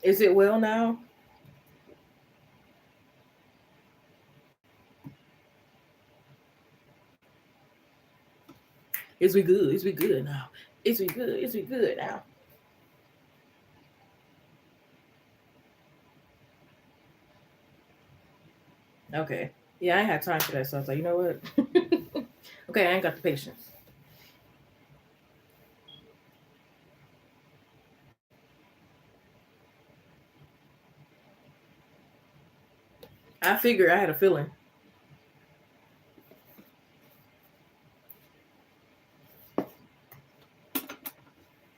Is it well now? Is we good? Is we good now? Is we good? Is we good now? Okay. Yeah, I ain't had time for that, so I was like, you know what? Okay, I ain't got the patience. I figured I had a feeling.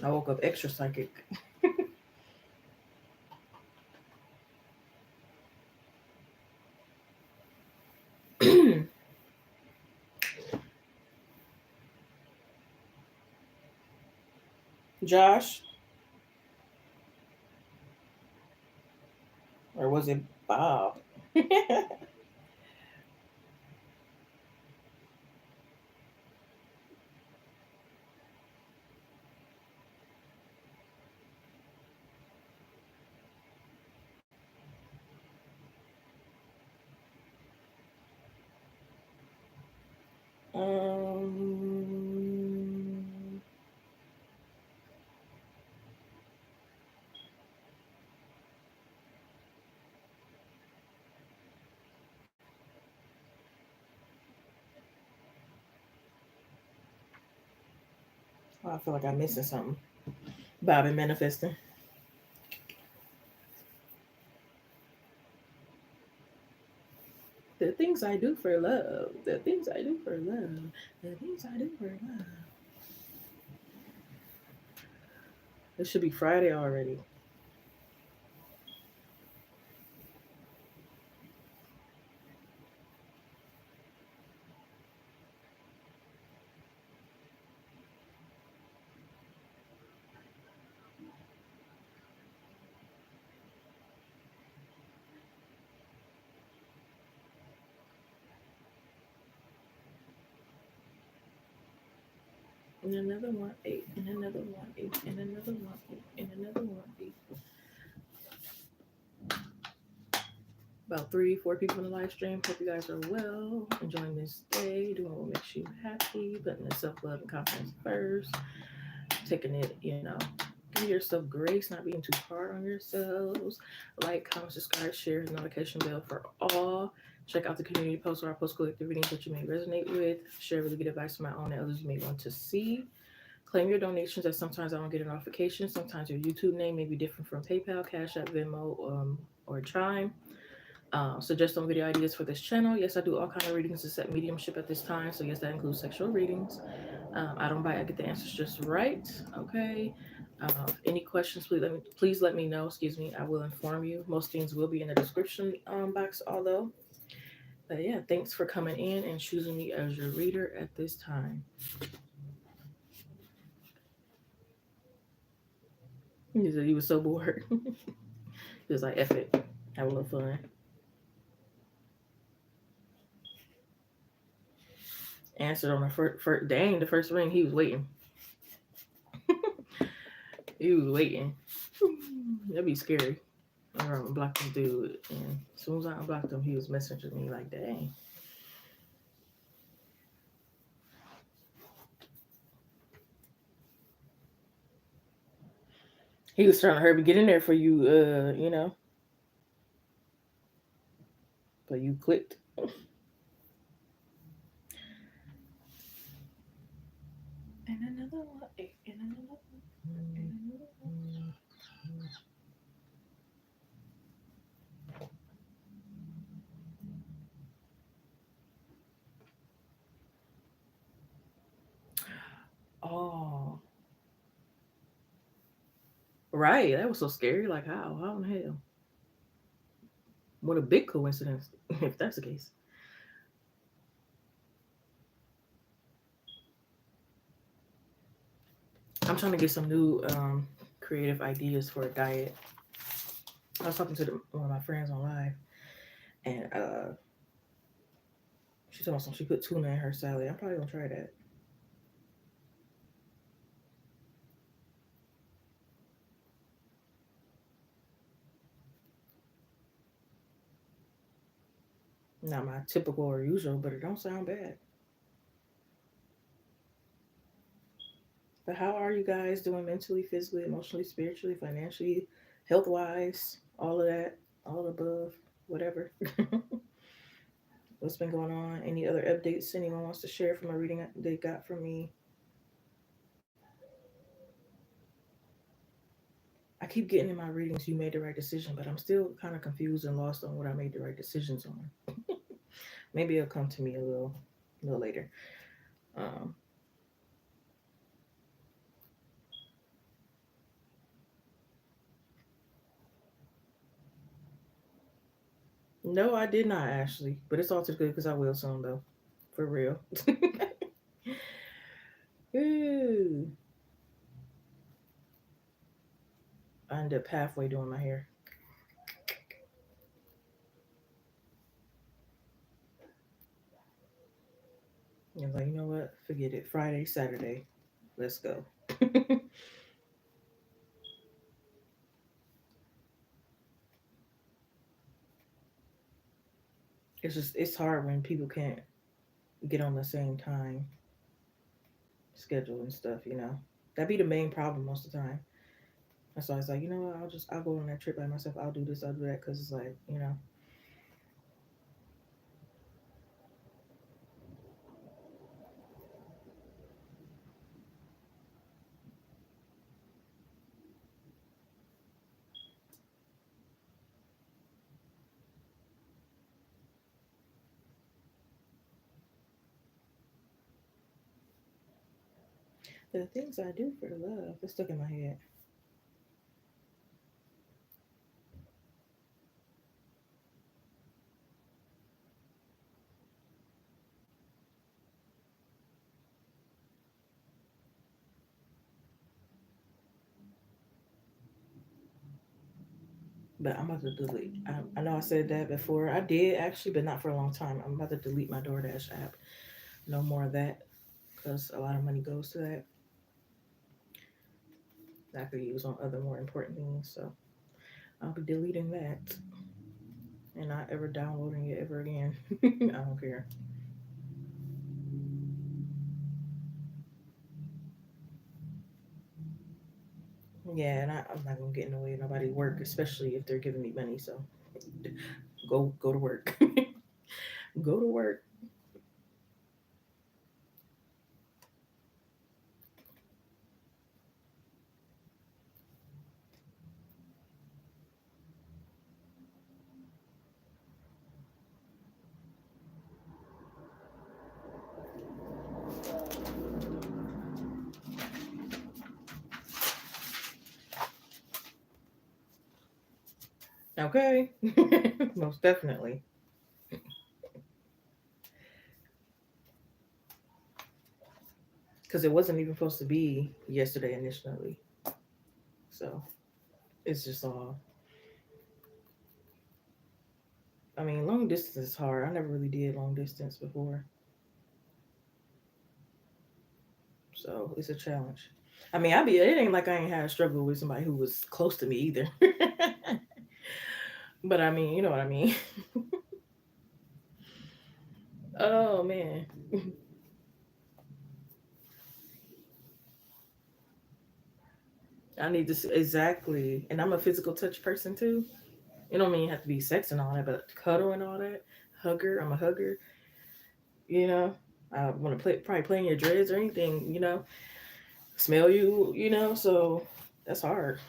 I woke up extra psychic. Josh, or was it Bob? um, oh, I feel like I'm missing something. Bob and manifesting. The things I do for love. The things I do for love. The things I do for love. It should be Friday already. And another one, eight, and another one, eight, and another one, eight, and another one, eight. About 3, 4 people in the live stream. Hope you guys are well, enjoying this day, doing what makes you happy, putting the self love and confidence first, taking it, give yourself grace, not being too hard on yourselves. Like, comment, subscribe, share, hit the notification bell for all. Check out the community posts or our post collective readings that you may resonate with. Share really good advice from my own and others you may want to see. Claim your donations, as sometimes I don't get a notification. Sometimes your YouTube name may be different from PayPal, Cash App, Venmo, or Chime. Suggest on video ideas for this channel. Yes, I do all kind of readings except mediumship at this time. So yes, that includes sexual readings. I don't bite. I get the answers just right. Okay. Any questions? Please let me know. Excuse me. I will inform you. Most things will be in the description box. Although, but yeah, thanks for coming in and choosing me as your reader at this time. He said he was so bored. He was like, "F it, have a little fun." Answered on the first dang, the first ring. He was waiting. He was waiting. That'd be scary. I remember blocked this dude, and as soon as I unblocked him, he was messaging me like, "Dang." He was trying to hurry get in there for you, but you clicked. And another one, and another one, and another one. Oh, right. That was so scary. Like, how? How in the hell? What a big coincidence, if that's the case. I'm trying to get some new creative ideas for a diet. I was talking to one of my friends on live, and she told me she put tuna in her salad. I'm probably gonna try that. not my typical or usual, but it don't sound bad. But how are you guys doing mentally, physically, emotionally, spiritually, financially, health wise, all of that, all above, whatever? What's been going on? Any other updates anyone wants to share from a reading they got from me? I keep getting in my readings, you made the right decision, but I'm still kind of confused and lost on what I made the right decisions on. Maybe it'll come to me a little later. Um, no, I did not actually, but it's all too good because I will soon though, for real. Ooh, I ended up halfway doing my hair. I was like, you know what? Forget it. Friday, Saturday, let's go. It's hard when people can't get on the same time schedule and stuff. That'd be the main problem most of the time. That's why I was like, you know what? I'll go on that trip by myself. I'll do this. I'll do that because it's like the things I do for love. It's stuck in my head. But I'm about to delete. I know I said that before. I did actually, but not for a long time. I'm about to delete my DoorDash app. No more of that because a lot of money goes to that. That I could use on other more important things. So I'll be deleting that and not ever downloading it ever again. I don't care. Yeah, and I'm not gonna get in the way of nobody work, especially if they're giving me money. So go to work. Go to work. Okay. Most definitely. Because it wasn't even supposed to be yesterday initially. So it's just all. I mean, long distance is hard. I never really did long distance before. So it's a challenge. I mean, it ain't like I ain't had a struggle with somebody who was close to me either. But I mean, you know what I mean. Oh man. I need to exactly. And I'm a physical touch person too. You don't mean you have to be sex and all that, but cuddle and all that. Hugger. I'm a hugger. You know. I want to probably play in your dreads or anything. Smell you. So that's hard.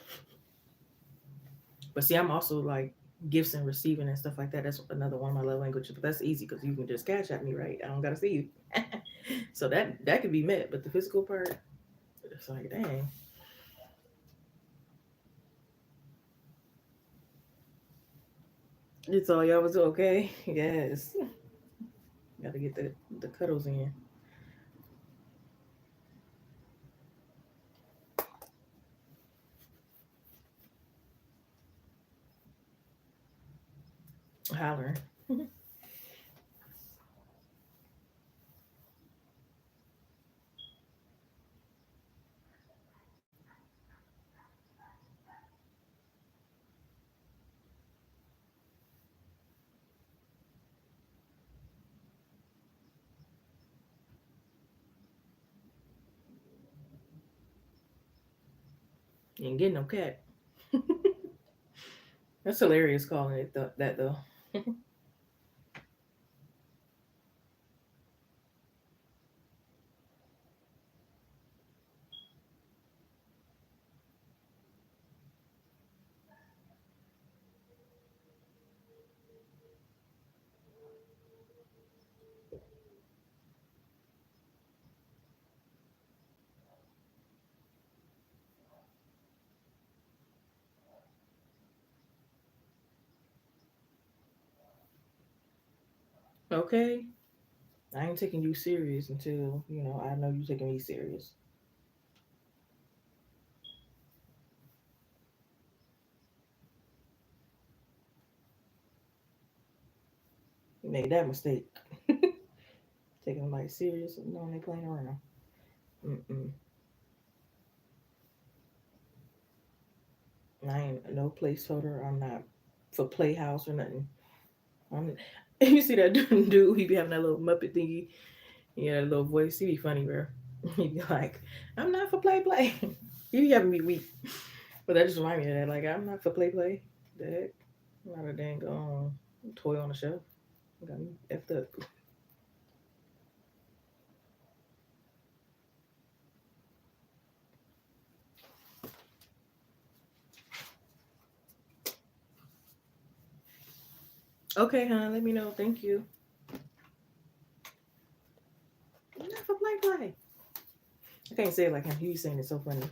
But see, I'm also like gifts and receiving and stuff like that. That's another one of my love languages. But that's easy because you can just cash at me, right? I don't gotta see you. So that could be met. But the physical part, it's like, dang. It's all y'all was okay. Yes. Gotta get the cuddles in. Holler. You ain't getting no cat. That's hilarious calling it that though. Okay, I ain't taking you serious until I know you taking me serious. You made that mistake. Taking somebody serious and knowing they playing around. Mm-mm. I ain't no placeholder. I'm not for Playhouse or nothing. I'm. You see that dude? He be having that little Muppet thingy. Yeah, that little voice. He be funny, bro. He be like, "I'm not for play." He be having me weak. But that just remind me of that. Like, I'm not for play. The heck? I'm not a dang toy on the shelf. Got me effed up. Okay, hon. Let me know. Thank you. I'm not for play. I can't say it like him. He be saying it so funny.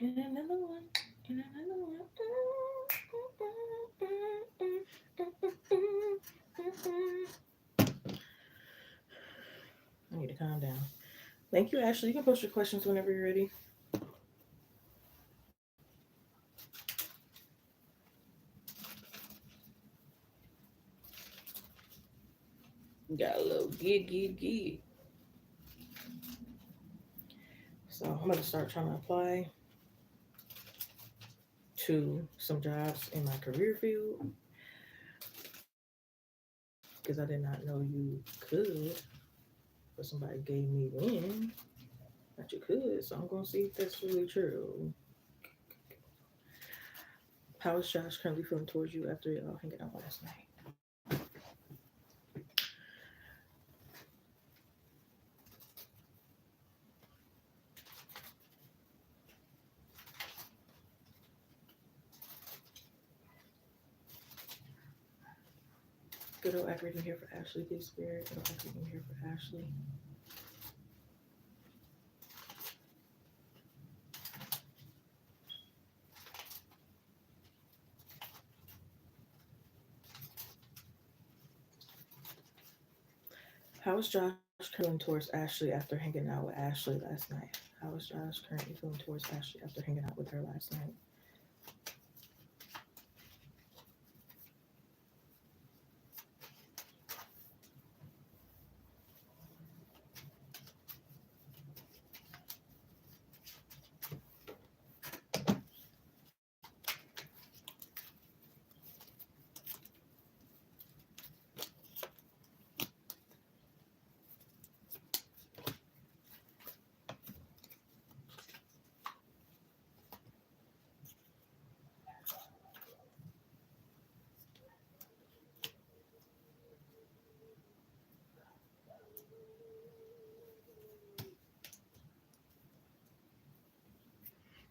And another one. And another one. I need to calm down. Thank you, Ashley. You can post your questions whenever you're ready. Got a little gig. So I'm gonna start trying to apply to some jobs in my career field because I did not know you could, but somebody gave me in that you could. So I'm gonna see if that's really true. How is Josh currently feeling towards you after y'all hanging out last night? Good old acronym here for Ashley. Good spirit. Good old acronym here for Ashley. How is Josh currently towards Ashley after hanging out with Ashley last night? How is Josh currently feeling towards Ashley after hanging out with her last night?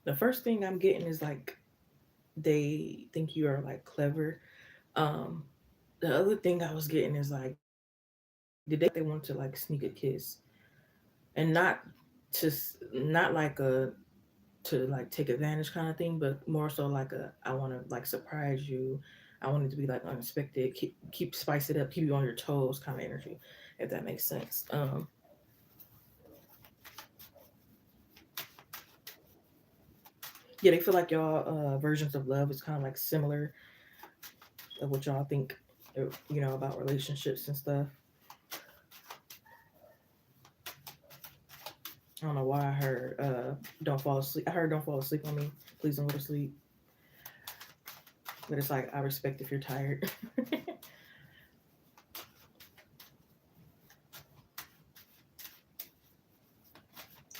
The first thing I'm getting is like they think you are like clever. Um, the other thing I was getting is like, did they want to like sneak a kiss, and not not like a to like take advantage kind of thing, but more so like a I want to like surprise you. I want it to be like unexpected, keep spice it up, keep you on your toes kind of energy, if that makes sense. Yeah, they feel like y'all versions of love is kind of like similar of what y'all think, about relationships and stuff. I don't know why I heard don't fall asleep. I heard don't fall asleep on me. Please don't go to sleep. But it's like I respect if you're tired.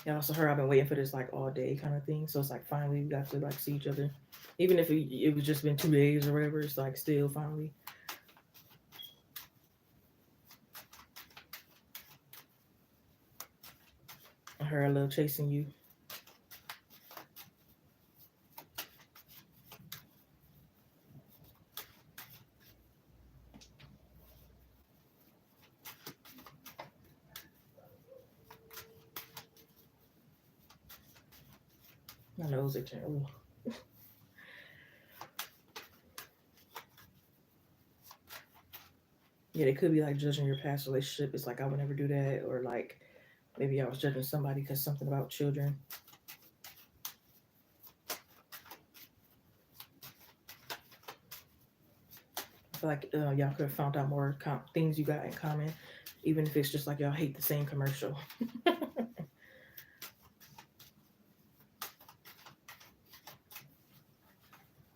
I also heard I've been waiting for this like all day kind of thing. So it's like finally we got to like see each other. Even if it was just been 2 days or whatever, it's like still finally. I heard I love chasing you. My nose itching. Ooh. Yeah, they could be like judging your past relationship. It's like I would never do that, or like maybe I was judging somebody because something about children. I feel like y'all could have found out more things you got in common, even if it's just like y'all hate the same commercial.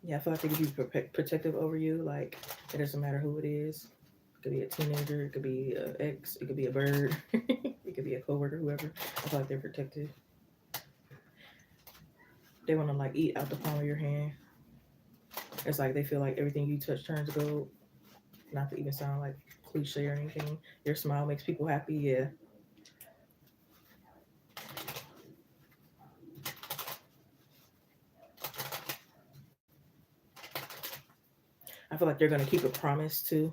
Yeah, I feel like they could be protective over you. Like it doesn't matter who it is. It could be a teenager. It could be an ex. It could be a bird. It could be a coworker. Whoever. I feel like they're protective. They want to like eat out the palm of your hand. It's like they feel like everything you touch turns gold. Not to even sound like cliche or anything. Your smile makes people happy. Yeah, I feel like they're gonna keep a promise too.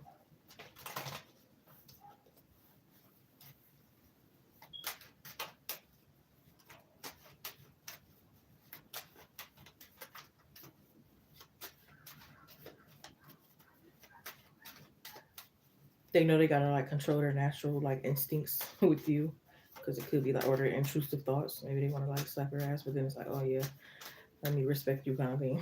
They know they gotta like control their natural like instincts with you, because it could be like order intrusive thoughts. Maybe they want to like slap your ass, but then it's like, oh yeah, let me respect you kind of thing.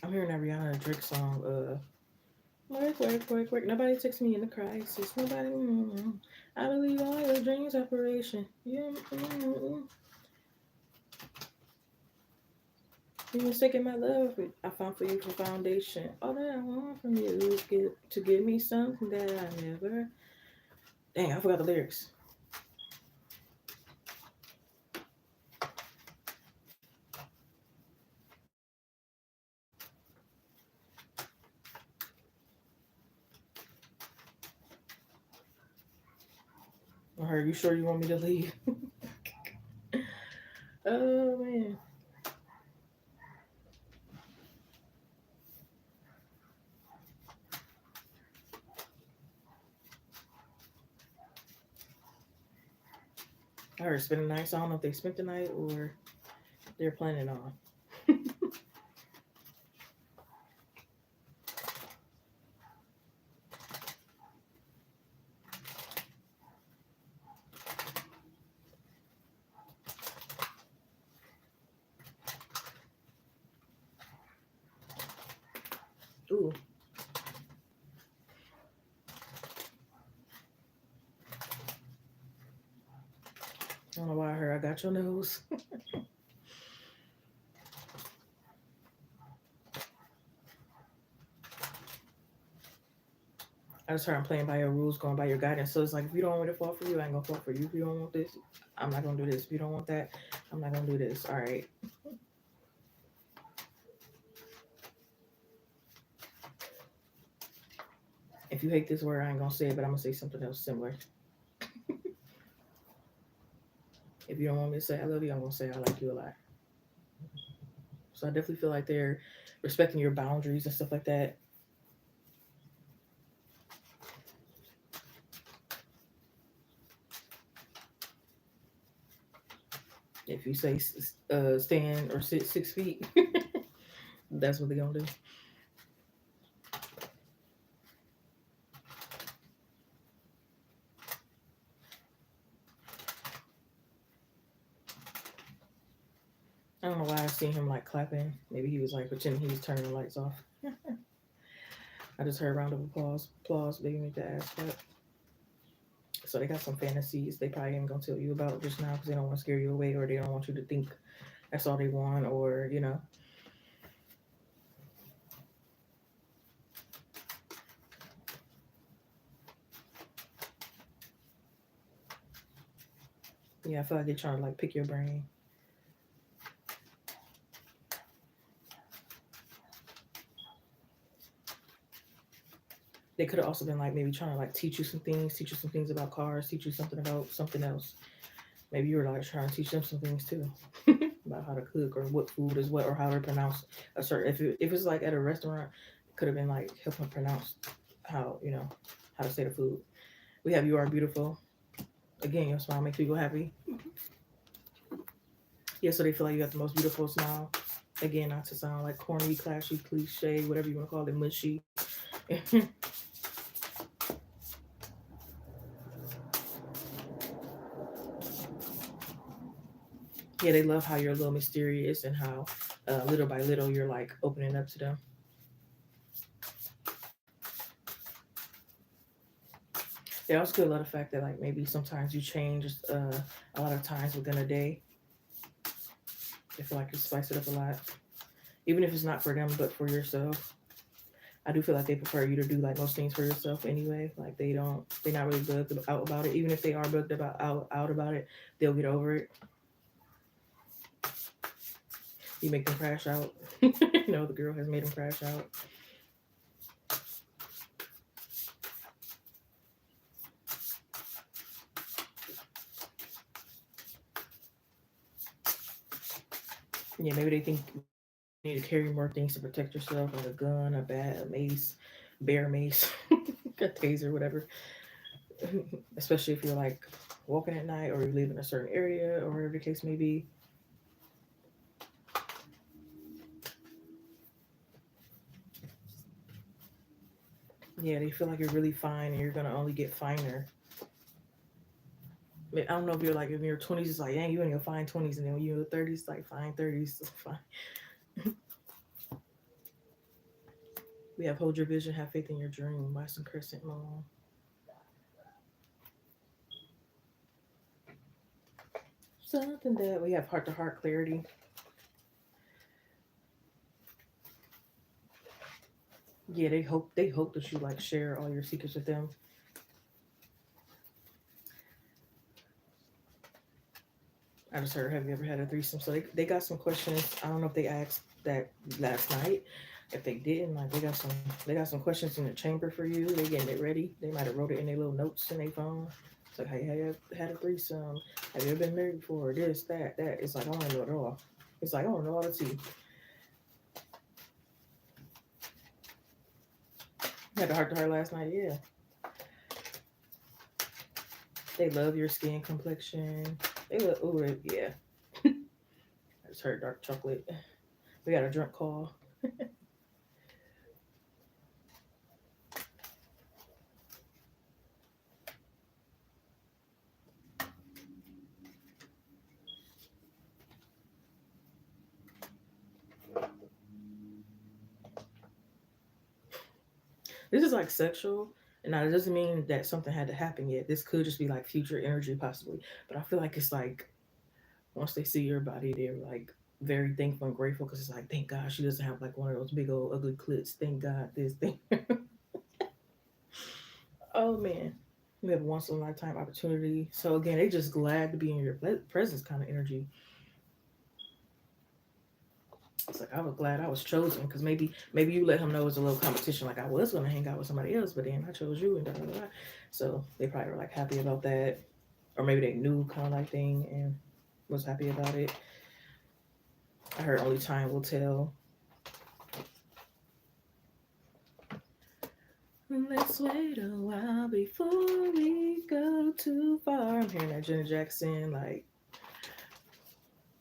I'm hearing that Rihanna Drake song. Work, work, work, work. Nobody takes me in the crisis. Nobody. I believe all your dreams operation. Yeah. You mistaken my love. I found for you for foundation. All that I want from you is to give me something that I never. Dang, I forgot the lyrics. I heard you sure you want me to leave? Oh man. I heard spend the night. So I don't know if they spent the night or they're planning on. Ooh, I don't know why I heard I got your nose. I just heard I'm playing by your rules, going by your guidance. So it's like if you don't want me to fall for you, I ain't gonna fall for you. If you don't want this, I'm not gonna do this. If you don't want that, I'm not gonna do this. All right. If you hate this word, I ain't gonna say it, but I'm gonna say something else similar. If you don't want me to say I love you, I'm gonna say I like you a lot. So I definitely feel like they're respecting your boundaries and stuff like that. If you say stand or sit 6 feet, that's what they're gonna do. I don't know why I seen him like clapping. Maybe he was like pretending he was turning the lights off. I just heard a round of applause. Applause, baby, make the ass clap. So they got some fantasies they probably ain't gonna tell you about just now because they don't want to scare you away or they don't want you to think that's all they want or yeah, I feel like they're trying to like pick your brain. They could have also been like maybe trying to like teach you some things about cars, teach you something about something else. Maybe you were like trying to teach them some things too about how to cook or what food is what or how to pronounce a certain. If it's like at a restaurant, it could have been like helping pronounce how how to say the food. We have you are beautiful. Again, your smile makes people happy. Yeah, so they feel like you got the most beautiful smile. Again, not to sound like corny, clashy, cliche, whatever you want to call it, mushy. Yeah, they love how you're a little mysterious and how little by little you're like opening up to them. They also could love the fact that like maybe sometimes you change a lot of times within a day. They feel like you spice it up a lot, even if it's not for them but for yourself. I do feel like they prefer you to do like most things for yourself anyway. Like they're not really bugged out about it. Even if they are bugged out about it, they'll get over it. You make them crash out. The girl has made them crash out. Yeah, maybe they think you need to carry more things to protect yourself, like a gun, a bat, a mace, bear mace, a taser, whatever. Especially if you're like walking at night or you live in a certain area or whatever the case may be. Yeah, they feel like you're really fine and you're gonna only get finer. I don't know if you're like in your 20s, it's like, dang, you in your fine 20s, and then when you're in your 30s, it's like fine 30s, it's fine. We have hold your vision, have faith in your dream by some Crescent Moon. Something that we have heart to heart clarity. Yeah, they hope that you like share all your secrets with them. I just heard, have you ever had a threesome? So they got some questions. I don't know if they asked that last night. If they didn't, like they got some questions in the chamber for you. They getting it ready. They might have wrote it in their little notes in their phone. It's like, hey, have you had a threesome? Have you ever been married before? This, that, that. It's like I want to know it all. It's like I want to know all the tea. Had a heart to heart last night. Yeah, they love your skin complexion. They love. Ooh, yeah. I just heard dark chocolate. We got a drunk call. This is like sexual, and now it doesn't mean that something had to happen yet. This could just be like future energy, possibly. But I feel like it's like once they see your body, they're like very thankful and grateful because it's like, thank God she doesn't have like one of those big old ugly clits. Thank God this thing. Oh man, you have a once in a lifetime opportunity. So again, they just glad to be in your presence, kind of energy. It's like I was glad I was chosen because maybe you let him know it was a little competition. Like I was gonna hang out with somebody else, but then I chose you and da da da. So they probably were like happy about that, or maybe they knew kind of like thing and was happy about it. I heard only time will tell. Let's wait a while before we go too far. I'm hearing that Janet Jackson, like,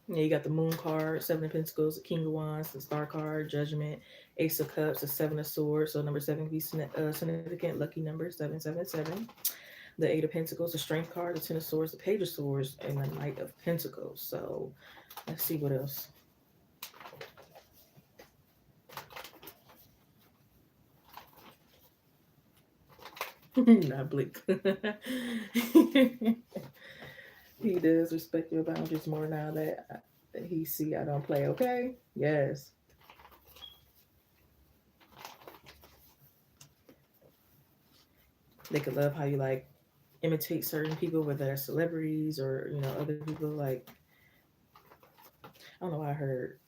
yeah, you got the Moon card, Seven of Pentacles, the King of Wands, the Star card, Judgment, Ace of Cups, the Seven of Swords. So number seven can be significant, lucky number 777. The Eight of Pentacles, the Strength card, the Ten of Swords, the Page of Swords, and the Knight of Pentacles. So let's see what else. Not Blake. He does respect your boundaries more now that he see I don't play. Okay, yes. They could love how you like imitate certain people, whether they're celebrities or other people. Like I don't know. I heard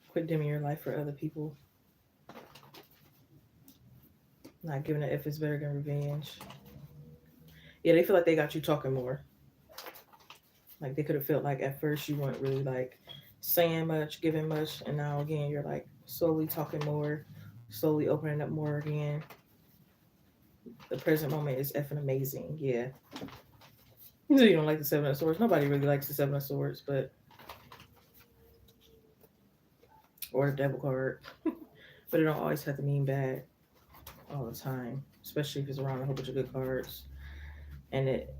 quit dimming your life for other people, not giving a F is better than revenge. Yeah, they feel like they got you talking more. Like they could have felt like at first you weren't really like saying much, giving much, and now again you're like slowly talking more, slowly opening up more again. The present moment is effing amazing. Yeah. So you don't like the Seven of Swords? Nobody really likes the Seven of Swords, but or the Devil card. But it don't always have to mean bad all the time, especially if it's around a whole bunch of good cards. And it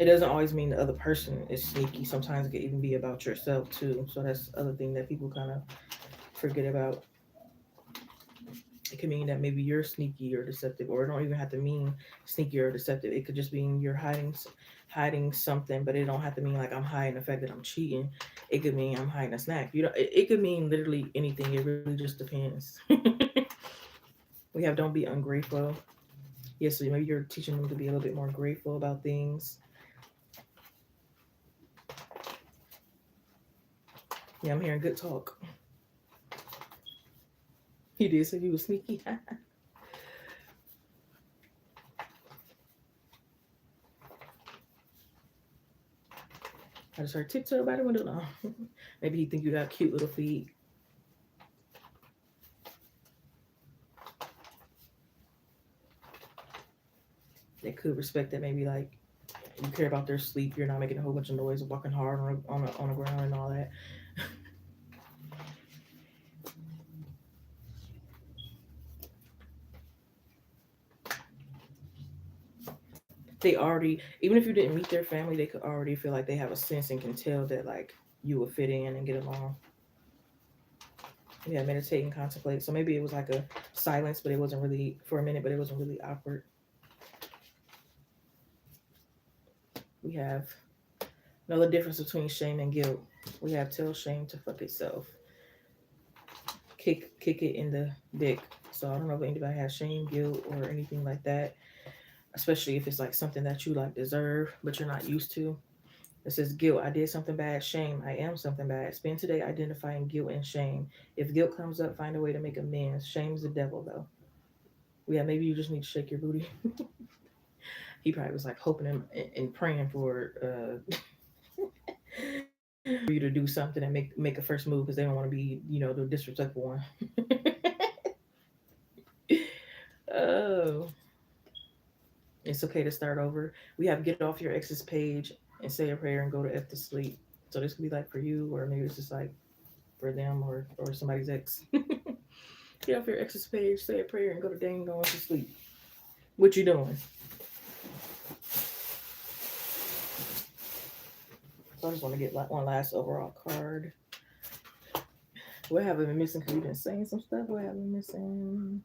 doesn't always mean the other person is sneaky. Sometimes it can even be about yourself too. So that's the other thing that people kind of forget about. It could mean that maybe you're sneaky or deceptive, or it don't even have to mean sneaky or deceptive. It could just mean you're hiding something, but it don't have to mean like I'm hiding the fact that I'm cheating. It could mean I'm hiding a snack. It could mean literally anything. It really just depends. We have don't be ungrateful. Yes, so maybe you're teaching them to be a little bit more grateful about things. Yeah, I'm hearing good talk. He did say he was sneaky. I just heard tiptoe by the window now. Maybe he think you got cute little feet. They could respect that. Maybe like you care about their sleep. You're not making a whole bunch of noise, walking hard on the ground and all that. They already, even if you didn't meet their family, they could already feel like they have a sense and can tell that like you will fit in and get along. Yeah, meditate and contemplate. So maybe it was like a silence, but it wasn't really for a minute, but it wasn't really awkward. We have another difference between shame and guilt. We have tell shame to fuck itself. Kick it in the dick. So I don't know if anybody has shame, guilt, or anything like that. Especially if it's like something that you like deserve, but you're not used to. It says guilt. I did something bad. Shame. I am something bad. Spend today identifying guilt and shame. If guilt comes up, find a way to make amends. Shame is the devil, though. Yeah, maybe you just need to shake your booty. He probably was like hoping and praying for for you to do something and make a first move because they don't want to be the disrespectful one. Oh, it's okay to start over. We have get off your ex's page and say a prayer and go to F to sleep. So this could be like for you, or maybe it's just like for them or somebody's ex. Get off your ex's page, say a prayer, and go to dang going to sleep. What you doing? So I just want to get like one last overall card. What have I been missing? Because you've been saying some stuff. What have I been missing?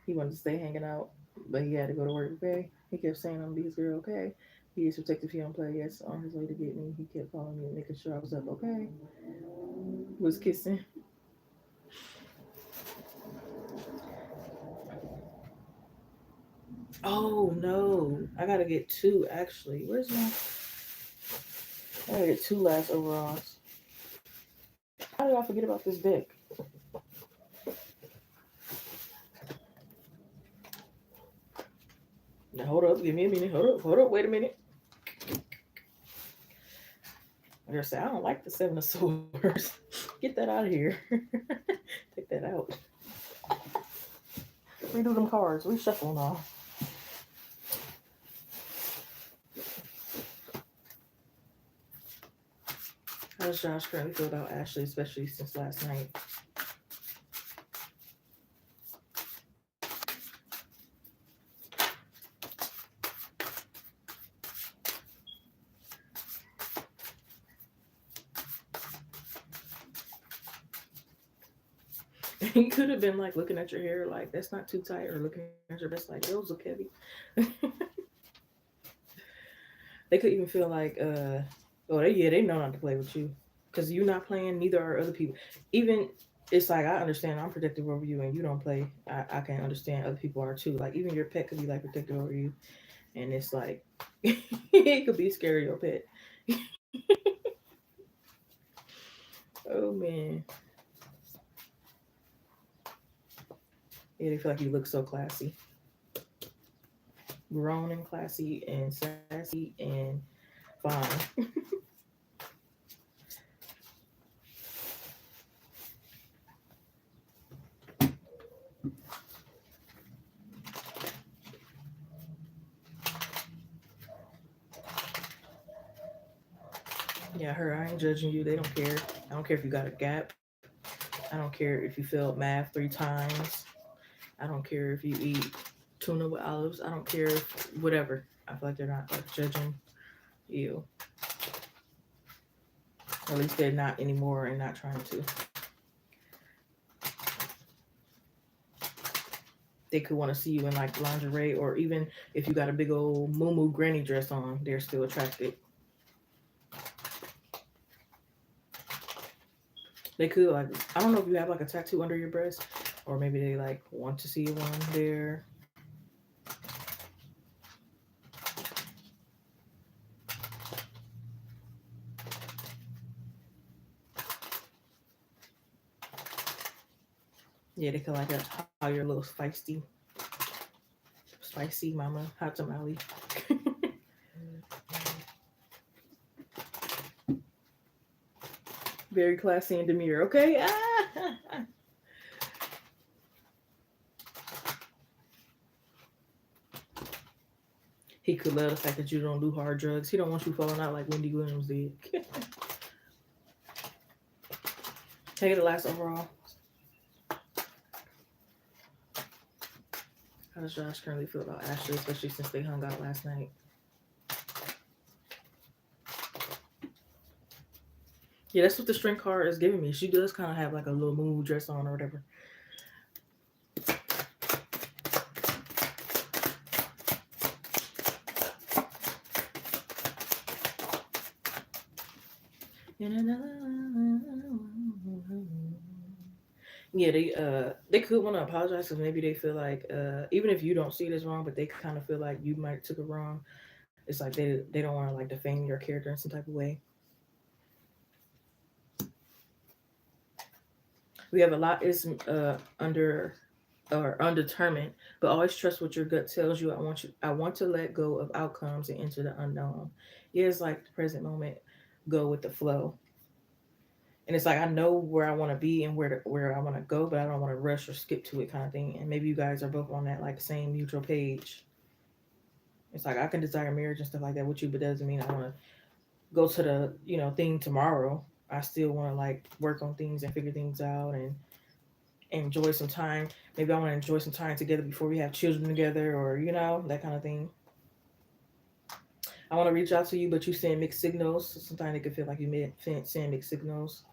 He wanted to stay hanging out, but he had to go to work. Okay. He kept saying I'm be his girl. Okay. He is protective. He don't play. Yes, on his way to get me. He kept calling me, making sure I was up. Okay. Was kissing. Oh no, I gotta get two actually. Where's my? I gotta get two last overalls. How did I forget about this deck? Now hold up, give me a minute. Hold up, wait a minute. I just say I don't like the seven of swords. Get that out of here. Take that out. Redo them cards. Reshuffle them all. How does Josh currently feel about Ashley, especially since last night? He could have been like looking at your hair like that's not too tight, or looking at your breasts like those look heavy. They could even feel like, oh, they know not to play with you because you're not playing. Neither are other people. Even it's like I understand I'm protective over you and you don't play. I can understand other people are too. Like even your pet could be like protective over you, and it's like it could be scary your pet. Oh man, yeah, they feel like you look so classy, grown and classy and sassy and fine. Yeah, her. I ain't judging you. They don't care. I don't care if you got a gap. I don't care if you failed math 3 times. I don't care if you eat tuna with olives. I don't care if whatever. I feel like they're not like judging you. Or at least they're not anymore and not trying to. They could want to see you in like lingerie, or even if you got a big old moo granny dress on, they're still attracted. They could like, I don't know if you have like a tattoo under your breast, or maybe they like want to see one there. Yeah, they could like how you're a little spicy mama, hot tamale. Very classy and demure. Okay. He could love the fact that you don't do hard drugs. He don't want you falling out like Wendy Williams did. Take it the last overall. How does Josh currently feel about Ashley, especially since they hung out last night? Yeah, that's what the string card is giving me. She does kind of have like a little mood dress on or whatever. Yeah, they could want to apologize because maybe they feel like even if you don't see it as wrong, but they kind of feel like you might took it wrong. It's like they don't want to like defame your character in some type of way. We have a lot is under or undetermined, but always trust what your gut tells you. I want to let go of outcomes and enter the unknown. Yeah, it's like the present moment, go with the flow. And it's like I know where I want to be and where I want to go, but I don't want to rush or skip to it kind of thing. And maybe you guys are both on that like same mutual page. It's like I can desire marriage and stuff like that with you, but doesn't mean I want to go to the thing tomorrow. I still want to like work on things and figure things out and enjoy some time. Maybe I want to enjoy some time together before we have children together, or that kind of thing. I want to reach out to you, but you send mixed signals. Sometimes it can feel like you send mixed signals.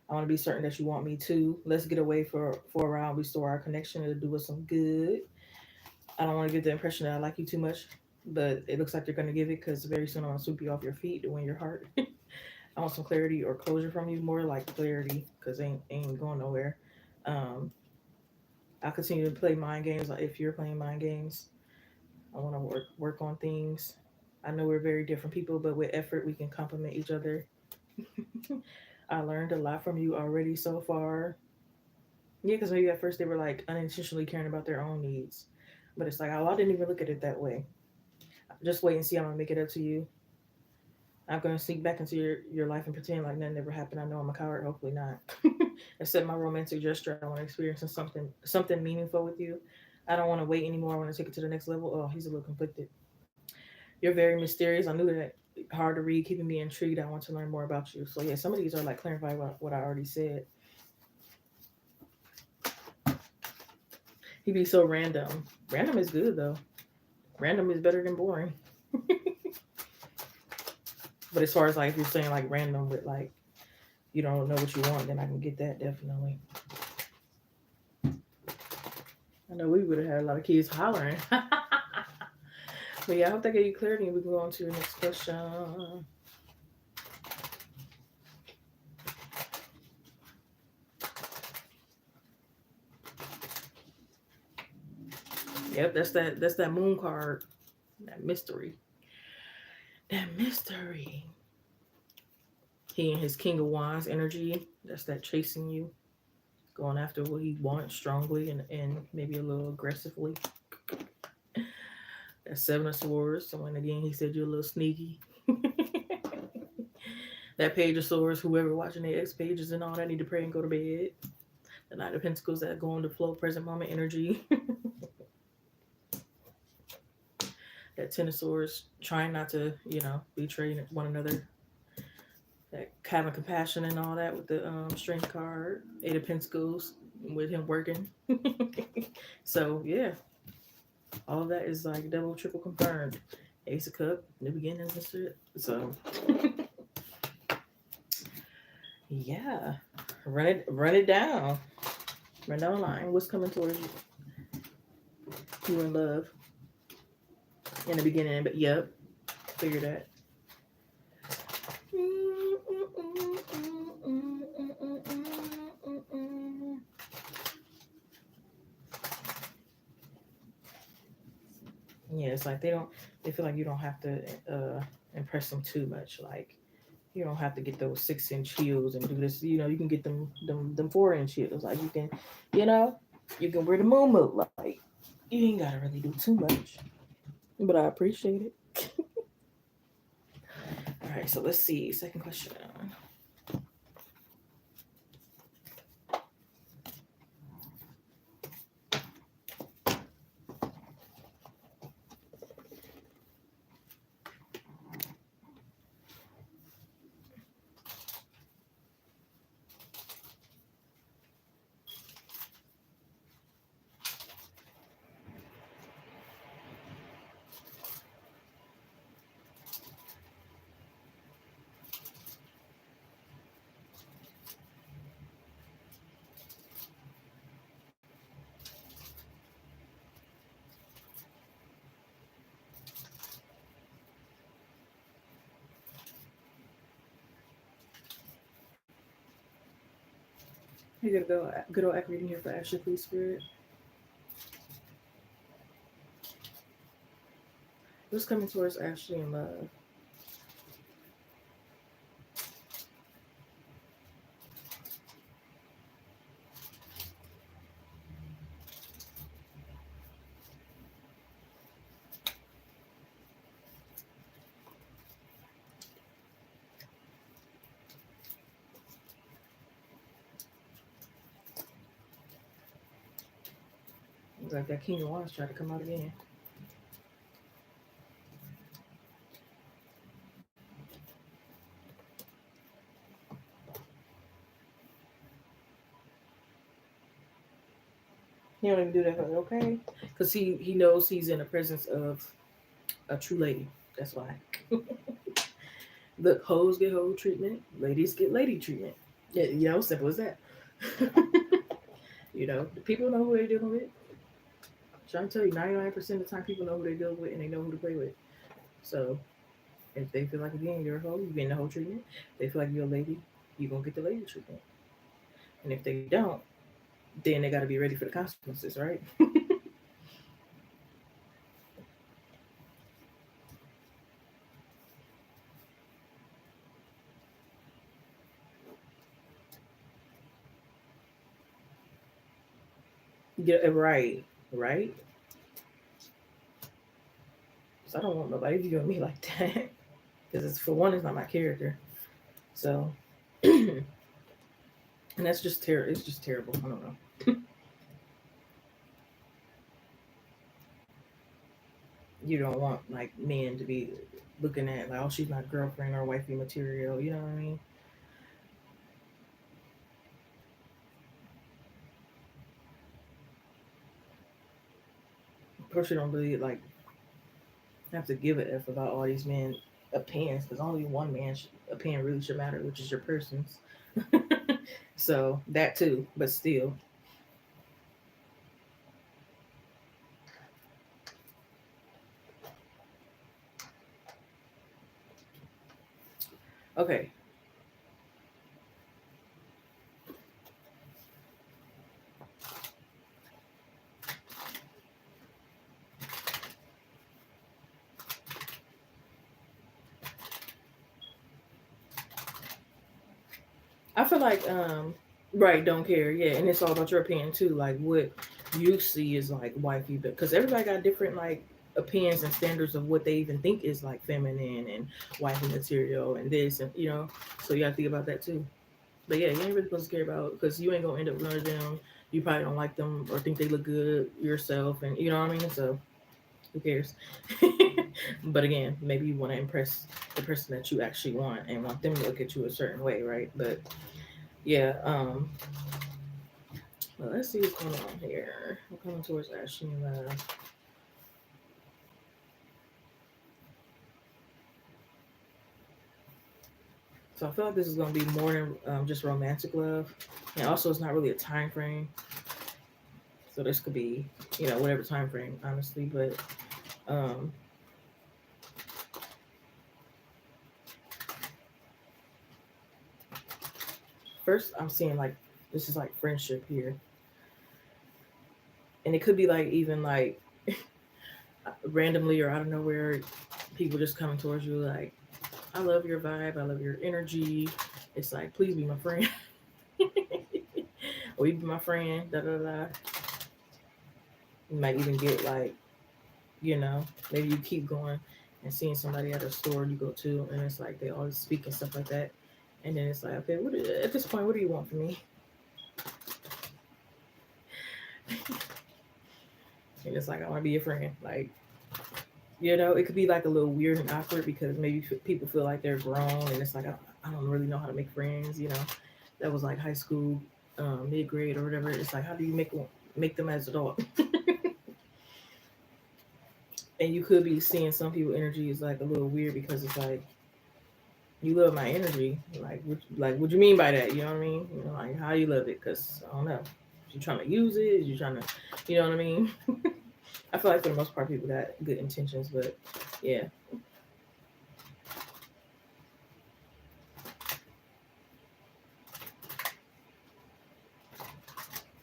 I want to be certain that you want me too. Let's get away for a while, restore our connection, and do us some good. I don't want to give the impression that I like you too much, but it looks like you're going to give it because very soon I'm going to sweep you off your feet to win your heart. I want some clarity or closure from you, more like clarity, because ain't going nowhere. Um, I'll continue to play mind games like if you're playing mind games. I want to work on things. I know we're very different people, but with effort we can complement each other. I learned a lot from you already so far. Yeah, because maybe at first they were like unintentionally caring about their own needs, but it's like, oh, I didn't even look at it that way. Just wait and see. I'm gonna make it up to you. I'm gonna sneak back into your life and pretend like nothing ever happened. I know I'm a coward. Hopefully not. Accept my romantic gesture. I want to experience something meaningful with you. I don't want to wait anymore. I want to take it to the next level. Oh, he's a little conflicted. You're very mysterious. I knew that. Hard to read, keeping me intrigued. I want to learn more about you. So yeah, some of these are like clarifying what I already said. He'd be so random. Random is good though. Random is better than boring. But as far as like if you're saying like random with like you don't know what you want, then I can get that definitely. I know we would have had a lot of kids hollering. But yeah, I hope that gave you clarity and we can go on to your next question. Yep, that's that moon card. That mystery. That mystery. He and his King of Wands energy. That's that chasing you. Going after what he wants strongly and maybe a little aggressively. That Seven of Swords. Someone again, he said you're a little sneaky. That Page of Swords, whoever watching the X pages and all that need to pray and go to bed. The Knight of Pentacles, that go into flow, present moment energy. That Ten of Swords, trying not to, betray one another. That having compassion and all that with the Strength card. Eight of Pentacles with him working. So yeah, all of that is like double, triple confirmed. Ace of Cup, new beginnings and shit. So yeah, run it down. Run down the line. What's coming towards you? You in love in the beginning, but yep, figure that. Yeah, it's like they feel like you don't have to impress them too much. Like you don't have to get those 6-inch heels and do this. You can get them 4-inch heels. Like you know, you can wear the moo. Like you ain't gotta really do too much. But I appreciate it. All right, so let's see. Second question. You gotta go good old act reading here for Ashley, please, Spirit. What's coming towards Ashley in love? It's like that King of Wands tried to come out again. He don't even do that, okay? Because he knows he's in the presence of a true lady. That's why. Look, hoes get hoe treatment, ladies get lady treatment. Yeah, simple as that. The people know who they're dealing with. I'm trying to tell you, 99% of the time, people know who they're dealing with and they know who to play with. So if they feel like again you're a hoe, you getting the hoe treatment. If they feel like you're a lady, you're gonna get the lady treatment. And if they don't, then they got to be ready for the consequences, right? Yeah, right, right. So I don't want nobody viewing me like that because it's for one, it's not my character. So, and that's just terrible. It's just terrible. I don't know. You don't want like men to be looking at like, oh, she's my girlfriend or wifey material. You know what I mean? Of course, you don't really like have to give a f about all these men opinions because only one man's opinion really should matter, which is your person's. So that too, but still, okay. I feel like right, don't care, yeah, and it's all about your opinion too. Like what you see is like wifey, because everybody got different like opinions and standards of what they even think is like feminine and wifey material and this and so you got to think about that too. But yeah, you ain't really supposed to care about because you ain't gonna end up running them. You probably don't like them or think they look good yourself, and you know what I mean. So who cares? But again, maybe you want to impress the person that you actually want and want them to look at you a certain way, right? But yeah, well, let's see what's going on here. I'm coming towards Ashley. So I feel like this is going to be more than just romantic love, and also it's not really a time frame. So this could be, whatever time frame, honestly. But um, first, I'm seeing like this is like friendship here, and it could be like even like randomly or out of nowhere, people just coming towards you like, I love your vibe, I love your energy. It's like, please be my friend, or you be my friend. Da da da. You might even get like, maybe you keep going and seeing somebody at a store you go to, and it's like they always speak and stuff like that. And then it's like, okay, at this point, what do you want from me? And it's like, I want to be your friend. Like, it could be like a little weird and awkward because maybe people feel like they're grown, and it's like, I don't really know how to make friends. That was like high school, mid grade or whatever. It's like, how do you make them as adult? And you could be seeing some people energy is like a little weird because it's like you love my energy. What you mean by that? You know what I mean? Like how you love it? Because I don't know. You trying to use it? You trying to, you know what I mean? I feel like for the most part, people got good intentions, but yeah,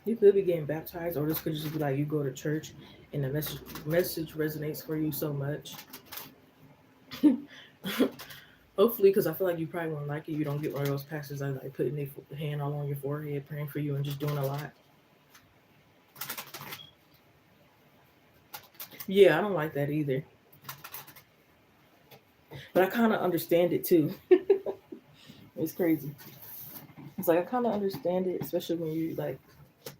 you could be getting baptized, or this could just be like you go to church and the message resonates for you so much. Hopefully, because I feel like you probably won't like it. You don't get one of those pastors that like putting their hand all on your forehead, praying for you, and just doing a lot. Yeah, I don't like that either. But I kind of understand it too. It's crazy. It's like I kind of understand it, especially when you like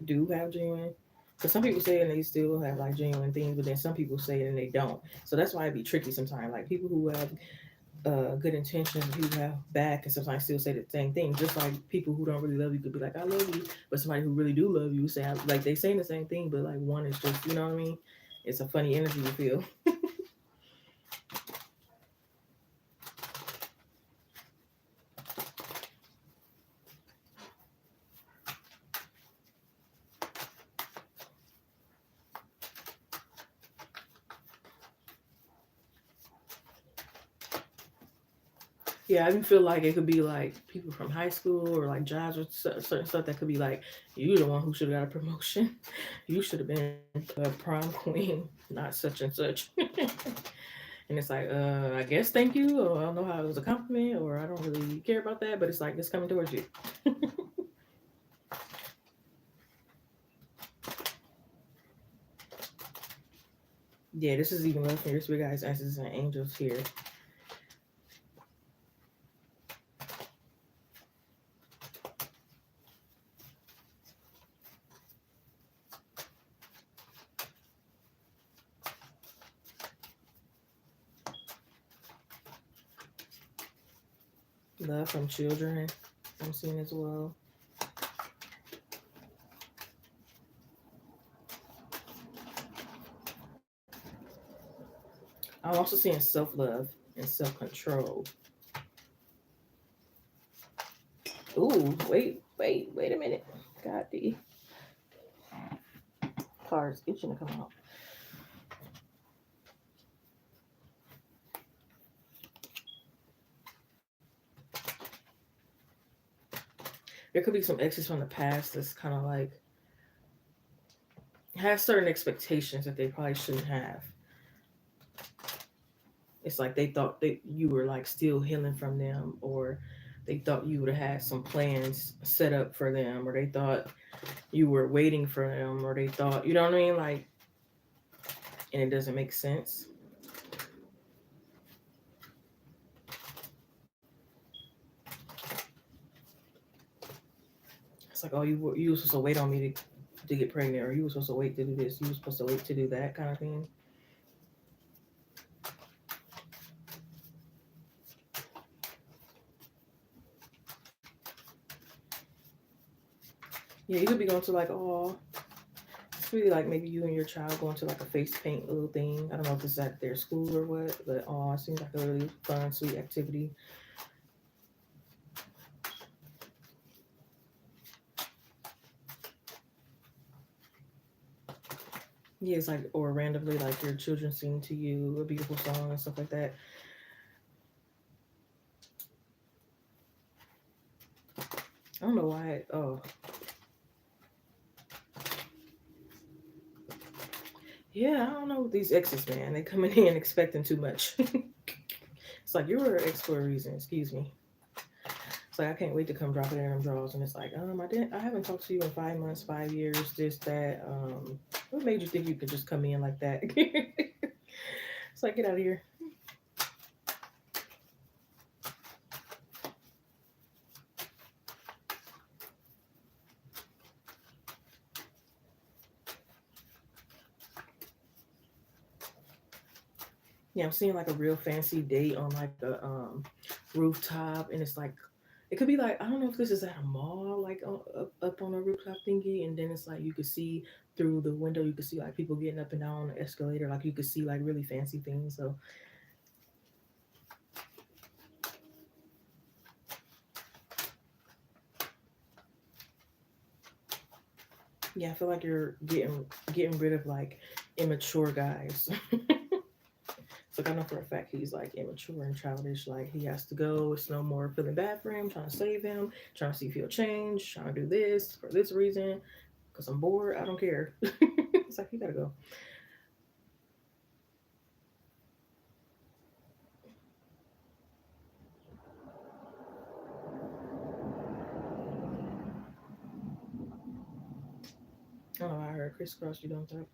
do have genuine. Because some people say and they still have like genuine things, but then some people say it and they don't. So that's why it'd be tricky sometimes. Like people who have good intentions, who have bad, can sometimes still say the same thing. Just like people who don't really love you could be like, "I love you," but somebody who really do love you say like they saying the same thing, but like one is just, you know what I mean? It's a funny energy you feel. Yeah, I even feel like it could be like people from high school or like jobs or certain stuff that could be like, you the one who should have got a promotion. You should have been a prom queen, not such and such. And it's like, I guess thank you, or I don't know how it was a compliment, or I don't really care about that, but it's like it's coming towards you. Yeah, this is even love from your spirit guides, ancestors, and angels here. Love from children, I'm seeing as well. I'm also seeing self love and self control. Ooh, wait a minute. God, the card's itching to come out. There could be some exes from the past that's kind of like has certain expectations that they probably shouldn't have. It's like they thought that you were like still healing from them, or they thought you would have had some plans set up for them, or they thought you were waiting for them, or they thought, you know what I mean? Like, and it doesn't make sense. It's like, oh, you were supposed to wait on me to get pregnant, or you were supposed to wait to do this, you were supposed to wait to do that kind of thing. Yeah, you could be going to like, oh, it's really like maybe you and your child going to like a face paint little thing. I don't know if it's at their school or what, but oh, it seems like a really fun, sweet activity. Yeah, it's like, or randomly, like your children sing to you a beautiful song and stuff like that. I don't know why. Oh, yeah, I don't know these exes, man. They coming in expecting too much. It's like you're an ex for a reason. Excuse me. It's like I can't wait to come drop it in them drawers, and it's like, I didn't, I haven't talked to you in 5 months, 5 years, this, that. What made you think you could just come in like that? It's like, get out of here. Yeah, I'm seeing like a real fancy date on like a rooftop, and it's like it could be like, I don't know if this is at a mall, like up on a rooftop thingy, and then it's like you could see through the window, you could see like people getting up and down on the escalator, like you could see like really fancy things. So yeah, I feel like you're getting rid of like immature guys. So like, I know for a fact he's like immature and childish. Like he has to go. It's no more feeling bad for him. Trying to save him. Trying to see if he'll change. Trying to do this for this reason. Because I'm bored. I don't care. It's like you gotta go. Oh, I heard crisscross. You don't talk.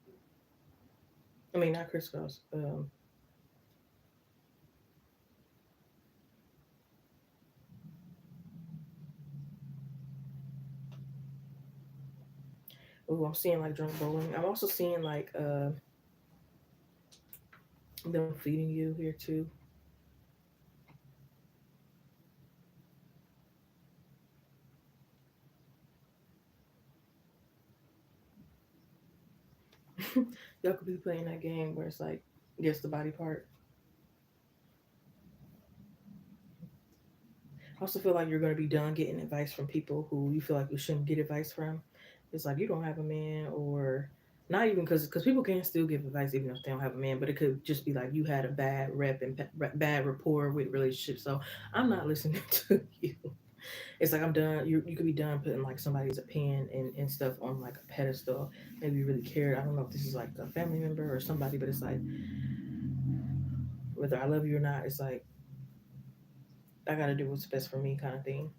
I mean, not crisscross. Oh, I'm seeing like drunk bowling. I'm also seeing like them feeding you here too. Y'all could be playing that game where it's like guess the body part. I also feel like you're going to be done getting advice from people who you feel like you shouldn't get advice from. It's like you don't have a man, or not even because people can still give advice even if they don't have a man, but it could just be like you had a bad rep and bad rapport with relationships. So I'm not listening to you. It's like I'm done. You could be done putting like somebody's opinion and stuff on like a pedestal. Maybe you really care. I don't know if this is like a family member or somebody, but it's like whether I love you or not, it's like I got to do what's best for me, kind of thing.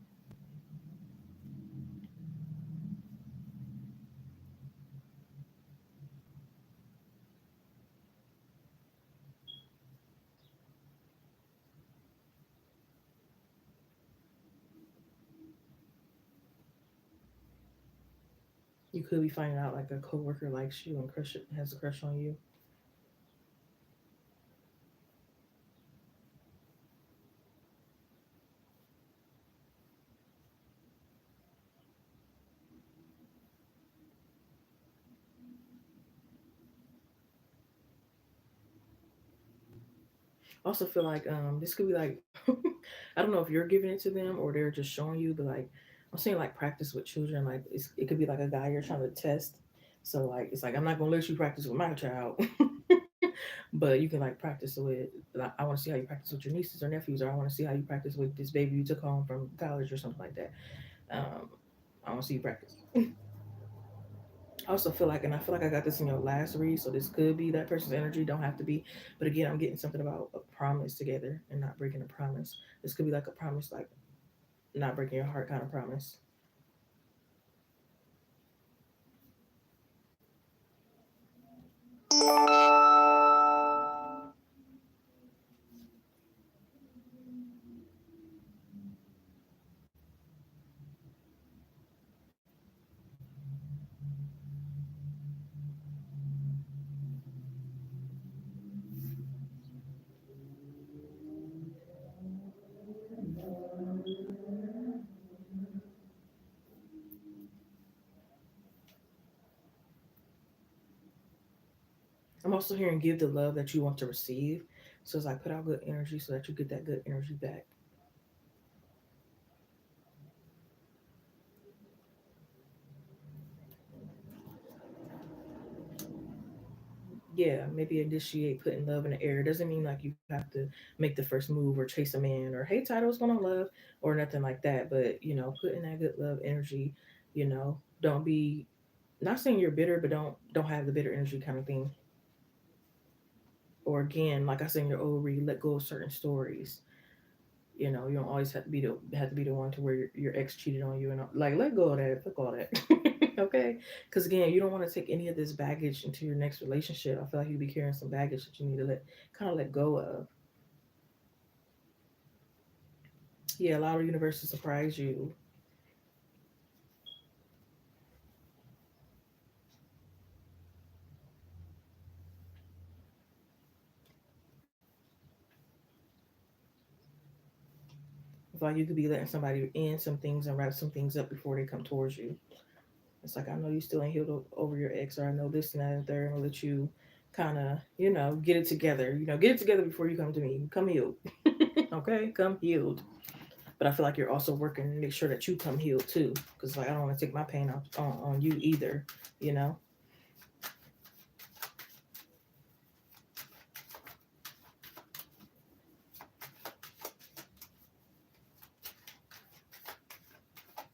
You could be finding out like a coworker likes you and has a crush on you. I also feel like this could be like I don't know if you're giving it to them or they're just showing you, but like I'm saying like practice with children. Like it could be like a guy you're trying to test. So like it's like I'm not gonna let you practice with my child, but you can like practice with. Like, I want to see how you practice with your nieces or nephews, or I want to see how you practice with this baby you took home from college or something like that. Um, I want to see you practice. I also feel like, and I feel like I got this in your last read, so this could be that person's energy, don't have to be. But again, I'm getting something about a promise together and not breaking a promise. This could be like a promise, like not breaking your heart kind of promise. I'm also hearing give the love that you want to receive. So it's like put out good energy so that you get that good energy back. Yeah, maybe initiate putting love in the air. It doesn't mean like you have to make the first move or chase a man or hey Title, what's going on, love, or nothing like that. But put in that good love energy. Don't be not saying you're bitter, but don't have the bitter energy kind of thing. Or again, like I said in your old read, let go of certain stories. You don't always have to be the one to where your ex cheated on you and like let go of that, fuck all that. Okay, because again, you don't want to take any of this baggage into your next relationship. I feel like you'd be carrying some baggage that you need to let go of. Yeah, allow the universe to surprise you. I feel like you could be letting somebody in some things and wrap some things up before they come towards you. It's like I know you still ain't healed over your ex, or I know this and that and third, and I'll let you kind of get it together. Get it together before you come to me. Come healed. Okay, come healed. But I feel like you're also working to make sure that you come healed too, because like I don't want to take my pain out on you either. You know.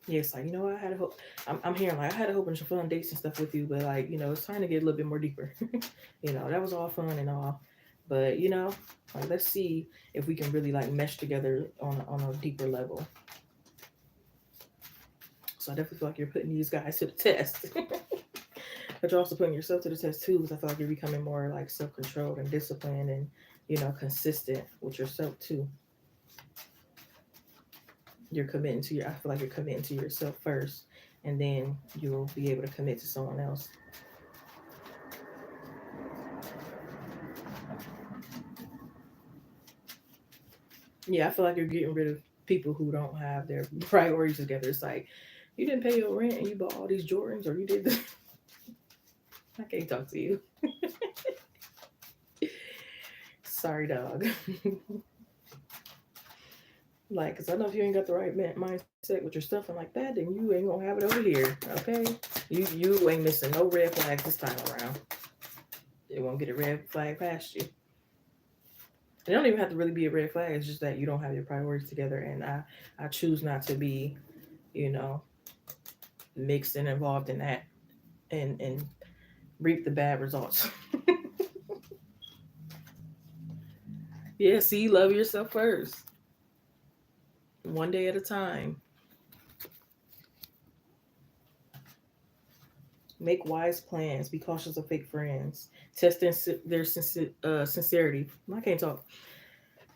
Yes, like I had a hope. I'm hearing like I had a whole bunch of fun dates and stuff with you, but like it's time to get a little bit more deeper. That was all fun and all, but like let's see if we can really like mesh together on a deeper level. So I definitely feel like you're putting these guys to the test, but you're also putting yourself to the test too, because I feel like you're becoming more like self controlled and disciplined and consistent with yourself too. I feel like you're committing to yourself first, and then you'll be able to commit to someone else. Yeah, I feel like you're getting rid of people who don't have their priorities together. It's like you didn't pay your rent and you bought all these Jordans, or you did this. I can't talk to you. Sorry, dog. Like, cause I know if you ain't got the right mindset with your stuff and like that, then you ain't gonna have it over here. Okay, you ain't missing no red flags this time around. It won't get a red flag past you. It don't even have to really be a red flag. It's just that you don't have your priorities together, and I choose not to be, you know, mixed and involved in that, and reap the bad results. Yeah, see, love yourself first, one day at a time. Make wise plans. Be cautious of fake friends. Test their sincerity. I can't talk.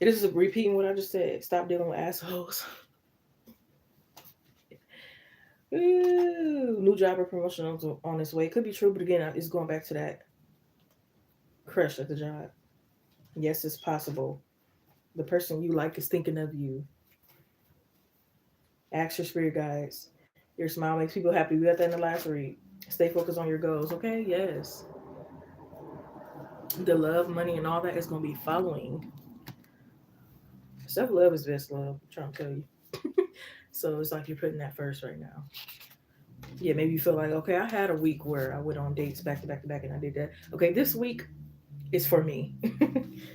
It is repeating what I just said. Stop dealing with assholes. Ooh, new job or promotion on its way. Could be true, but again, it's going back to that crush at the job. Yes, it's possible. The person you like is thinking of you. Ask your spirit guides. Your smile makes people happy. We got that in the last read. Stay focused on your goals, okay? Yes. The love, money, and all that is going to be following. Self love is best love. I'm trying to tell you. So it's like you're putting that first right now. Yeah, maybe you feel like, okay, I had a week where I went on dates back to back to back and I did that. Okay, this week is for me.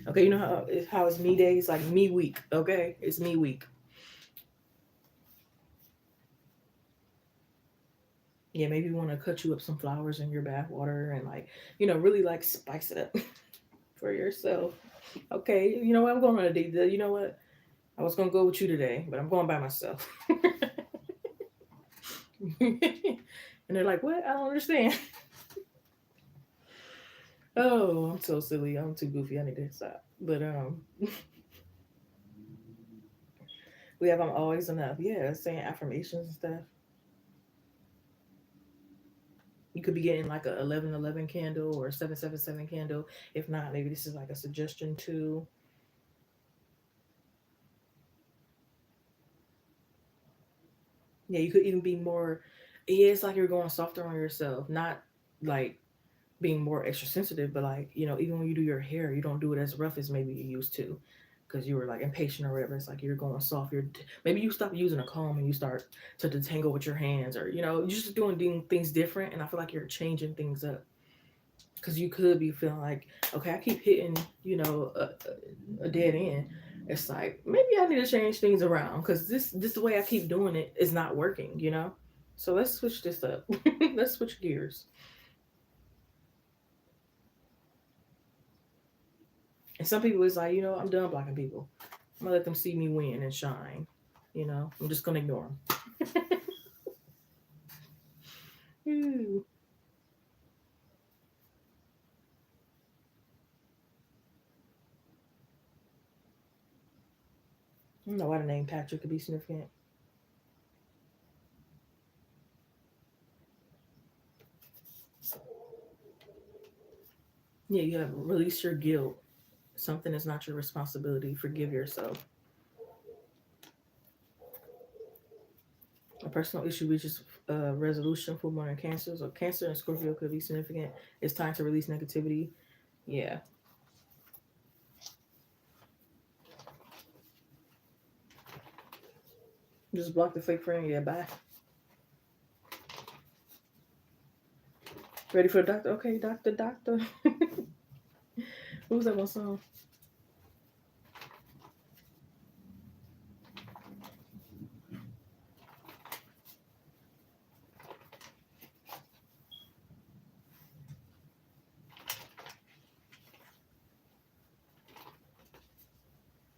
Okay, you know how it's me days? Like me week. Okay, it's me week. Yeah, maybe you want to cut you up some flowers in your bath water and like, really like spice it up for yourself. Okay, you know what? I'm going on a date. You know what? I was gonna go with you today, but I'm going by myself. And they're like, "What? I don't understand." Oh, I'm so silly. I'm too goofy. I need to stop. But we have I'm always enough. Yeah, saying affirmations and stuff. You could be getting like a 1111 candle or a 777 candle. If not, maybe this is like a suggestion too. Yeah, you could even be more. Yeah, it's like you're going softer on yourself, not like being more extra sensitive, but like, even when you do your hair, you don't do it as rough as maybe you used to because you were like impatient or whatever. It's like you're going soft. Maybe you stop using a comb and you start to detangle with your hands, or you're just doing things different. And I feel like you're changing things up because you could be feeling like, okay, I keep hitting, a dead end. It's like maybe I need to change things around because this the way I keep doing it is not working. So let's switch this up. Let's switch gears. And some people is like, I'm done blocking people. I'm gonna let them see me win and shine. I'm just gonna ignore them. Ooh. I don't know why the name Patrick could be significant. Yeah, you have release your guilt. Something is not your responsibility. Forgive yourself. A personal issue reaches resolution for more than cancer. So cancer and Scorpio could be significant. It's time to release negativity. Yeah. Just block the fake friend. Yeah, bye. Ready for the doctor? Okay, doctor, doctor. What was that one song?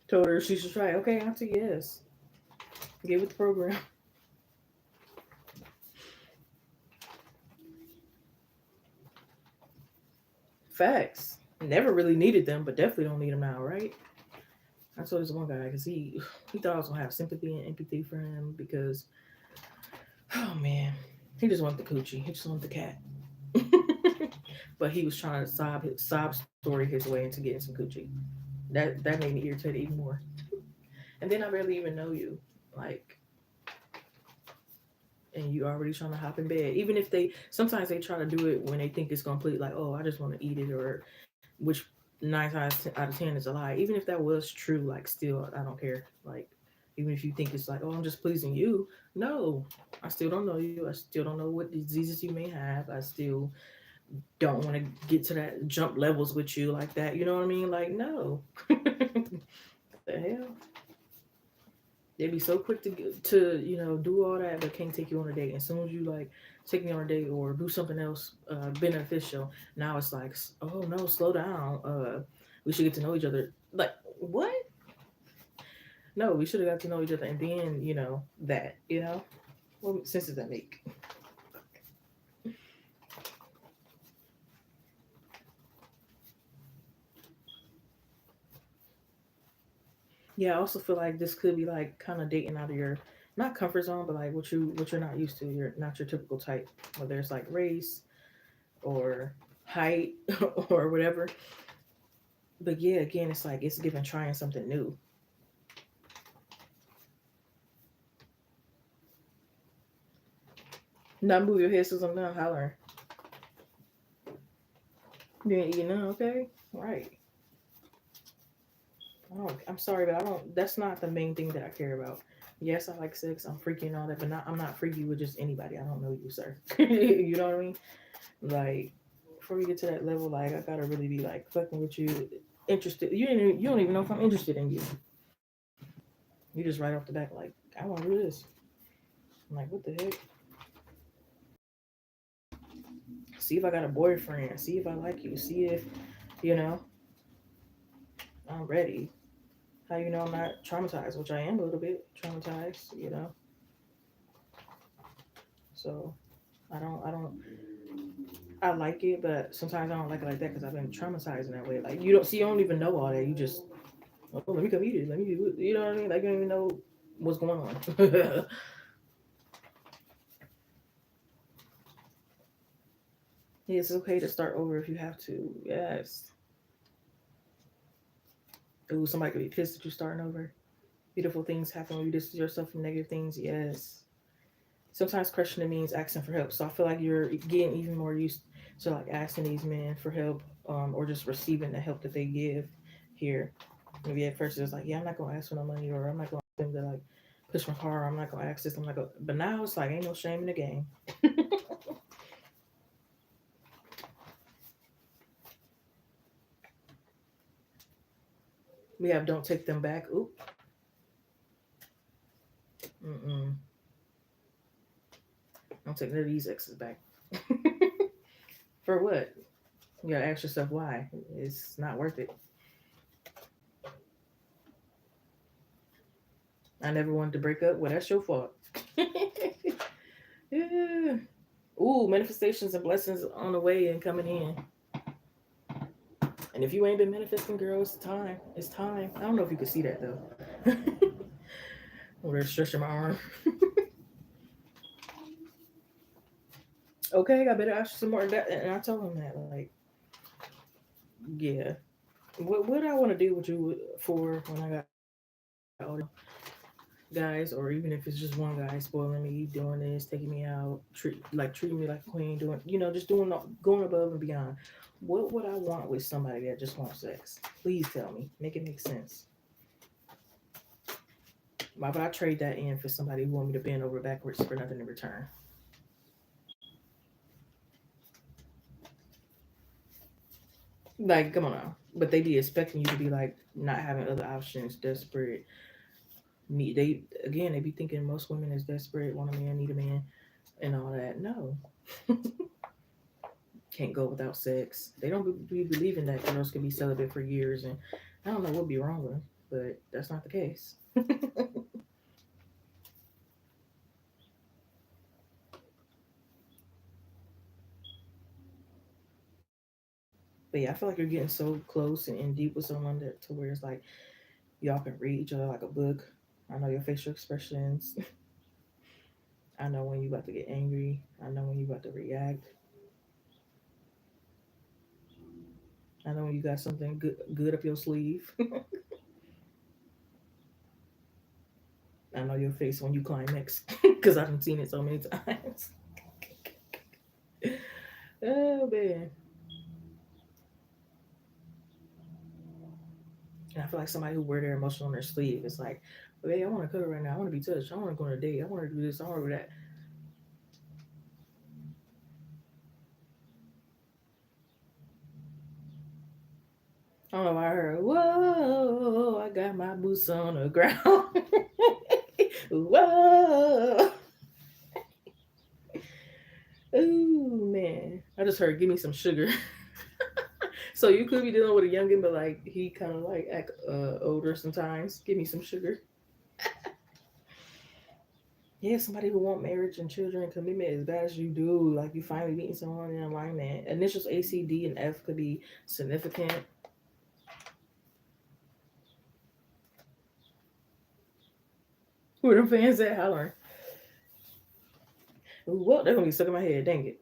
Told her she should try. Okay, auntie, yes. Get with the program. Facts. Never really needed them, but definitely don't need them now, right? I told this one guy because he thought I was gonna have sympathy and empathy for him because, oh man, he just wanted the coochie. He just wanted the cat. But he was trying to sob story his way into getting some coochie. That made me irritated even more. And then I barely even know you, like, and you already trying to hop in bed. Even if they sometimes they try to do it when they think it's complete, like, oh, I just want to eat it, or which nine out of 10 is a lie. Even if that was true, like, still I don't care. Like, even if you think it's like, oh, I'm just pleasing you, no, I still don't know you. I still don't know what diseases you may have. I still don't want to get to that jump levels with you like that. You know what I mean? Like, no. The hell? They'd be so quick to do all that, but can't take you on a date. As soon as you like take me on a date or do something else beneficial, now it's like, oh no, slow down. We should get to know each other. Like what? No, we should have got to know each other, and then that. What sense does that make? Yeah, I also feel like this could be like kind of dating out of your not comfort zone, but like what you're not used to. You're not your typical type, whether it's like race or height or whatever. But yeah, again, it's like it's given trying something new. Not move your head, so I'm not hollering. You ain't eating none, okay? Right. I'm sorry, but I don't. That's not the main thing that I care about. Yes, I like sex. I'm freaky and all that, but I'm not freaky with just anybody. I don't know you, sir. You know what I mean? Like, before we get to that level, like I gotta really be like fucking with you, interested. You don't even know if I'm interested in you. You just right off the back like I want to do this. I'm like, what the heck? See if I got a boyfriend. See if I like you. See if you know I'm ready. How you know I'm not traumatized, which I am a little bit traumatized. So I don't I like it, but sometimes I don't like it like that because I've been traumatized in that way. Like you don't see, you don't even know all that. You just, oh, let me come eat it. Let me, you know what I mean? Like you don't even know what's going on. Yes, it's okay to start over if you have to. Yes. Ooh, somebody could be pissed that you're starting over. Beautiful things happen when you distance yourself from negative things. Yes. Sometimes questioning means asking for help. So I feel like you're getting even more used to like asking these men for help, or just receiving the help that they give here. Maybe at first it's like, yeah, I'm not gonna ask for no money, or I'm not gonna ask them to like push my car. I'm not gonna ask this. I'm not gonna. But now it's like ain't no shame in the game. We have don't take them back. Oop. Mm-mm. Don't take none of these exes back. For what? You gotta ask yourself why. It's not worth it. I never wanted to break up. Well, that's your fault. Yeah. Ooh, manifestations and blessings on the way and coming in. And if you ain't been manifesting, girl, it's time. It's time. I don't know if you can see that though. Or stretching my arm. Okay, I better ask you some more of that. And I told him that, like, yeah. What I want to do with you for when I got older, guys, or even if it's just one guy spoiling me, doing this, taking me out, treating me like a queen, doing, just going above and beyond. What would I want with somebody that just wants sex? Please tell me. Make it make sense. Why would I trade that in for somebody who want me to bend over backwards for nothing in return? Like, come on now. But they be expecting you to be like not having other options, desperate. They be thinking most women is desperate, want a man, need a man, and all that. No, can't go without sex. They don't be believing that girls can be celibate for years, and I don't know what be wrong with them, but that's not the case. But yeah, I feel like you're getting so close and in deep with someone that to where it's like y'all can read each other like a book. I know your facial expressions. I know when you about to get angry. I know when you about to react. I know when you got something good up your sleeve. I know your face when you climax because I've seen it so many times. Oh man. And I feel like somebody who wear their emotion on their sleeve is like, hey, I want to cuddle right now. I want to be touched. I want to go on a date. I want to do this. I want to do that. I don't know why I heard, whoa, I got my boots on the ground. Whoa. Ooh, man. I just heard, give me some sugar. So you could be dealing with a youngin, but like he kind of like act older sometimes. Give me some sugar. Yeah, somebody who want marriage and children and commitment as bad as you do. Like you finally meeting someone in alignment. Initials A, C, D, and F could be significant. Where them fans at hollering? What? They're gonna be stuck in my head. Dang it.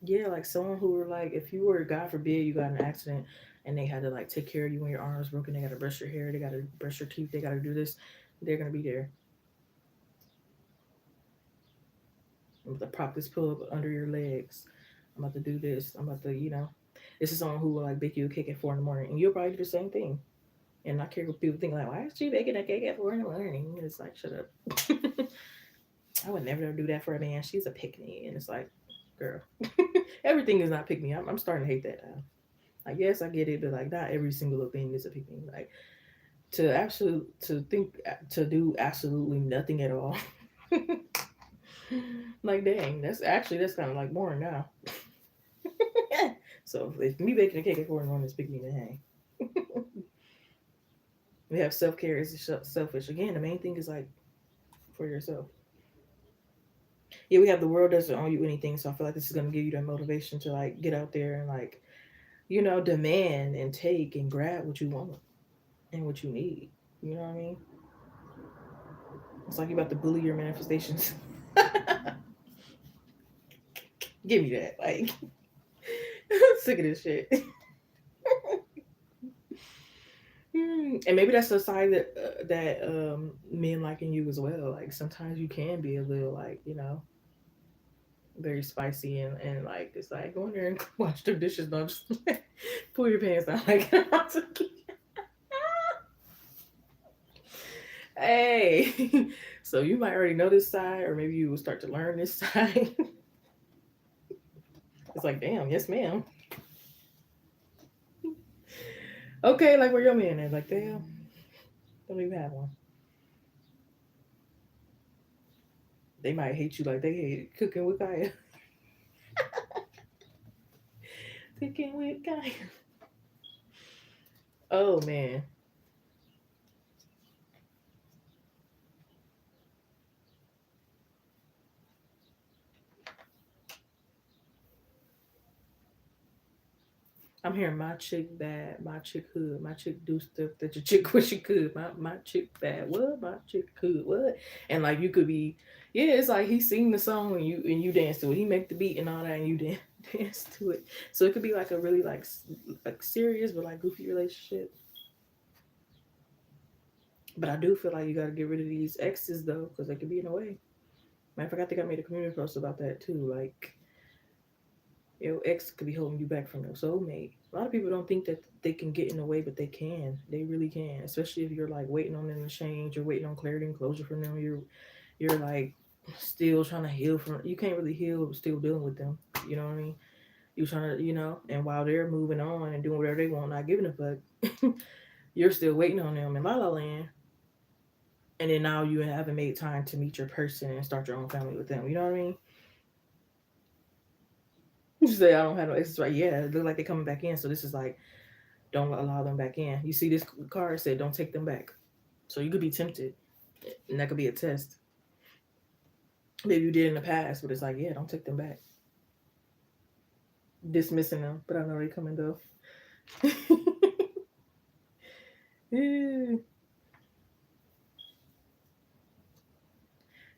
Yeah, like someone who were like, if you were, God forbid, you got in an accident and they had to like take care of you when your arm was broken, they got to brush your hair, they got to brush your teeth, they got to do this, they're gonna be there. I'm about to prop this pillow up under your legs. I'm about to do this. I'm about to, this is someone who will like bake you a cake at 4 in the morning, and you'll probably do the same thing. And not care what people think, like, why is she baking a cake at 4 in the morning? And it's like, shut up. I would never do that for a man. She's a pick me, and it's like, girl, everything is not pick me. I'm starting to hate that now. Like, yes, I get it, but like, not every single thing is a pick me. Like, to think to do absolutely nothing at all. Like, dang, that's kind of like boring now. So if me baking a cake at 4 in the morning is pick me, then hey, we have self care is selfish. Again, the main thing is like for yourself. Yeah, we have the world doesn't owe you anything, so I feel like this is gonna give you that motivation to like get out there and like demand and take and grab what you want and what you need. You know what I mean? It's like you about to bully your manifestations. Give me that. Like, I'm sick of this shit. And maybe that's a side that men like in you as well. Like sometimes you can be a little like very spicy and like it's like go in there and wash the dishes. Don't just pull your pants down like. Hey, so you might already know this side, or maybe you will start to learn this side. It's like, damn, yes, ma'am. Okay, like where your man at? Like, damn, don't even have one. They might hate you like they hate cooking with Kaya. Cooking with Kaya. Oh man, I'm hearing my chick bad, my chick could, my chick do stuff that your chick wish she could. My chick bad, what? My chick could, what? And like you could be, yeah, it's like he sing the song and you dance to it. He make the beat and all that, and you dance to it. So it could be like a really like serious but like goofy relationship. But I do feel like you got to get rid of these exes though, because they could be in the way. Man, I forgot they got made a community post about that too. Like your ex could be holding you back from your soulmate. A lot of people don't think that they can get in the way, but they can. They really can. Especially if you're like waiting on them to change, you're waiting on clarity and closure from them. You're like still trying to heal from. You can't really heal still dealing with them. You know what I mean? You trying to, and while they're moving on and doing whatever they want, not giving a fuck, you're still waiting on them in La La Land. And then now you haven't made time to meet your person and start your own family with them. You know what I mean? You say I don't have no exes, right? Yeah, it look like they're coming back in. So this is like, don't allow them back in. You see, this card said, don't take them back. So you could be tempted, and that could be a test. Maybe you did in the past, but it's like, yeah, don't take them back. Dismissing them, but I know they come and go. Yeah.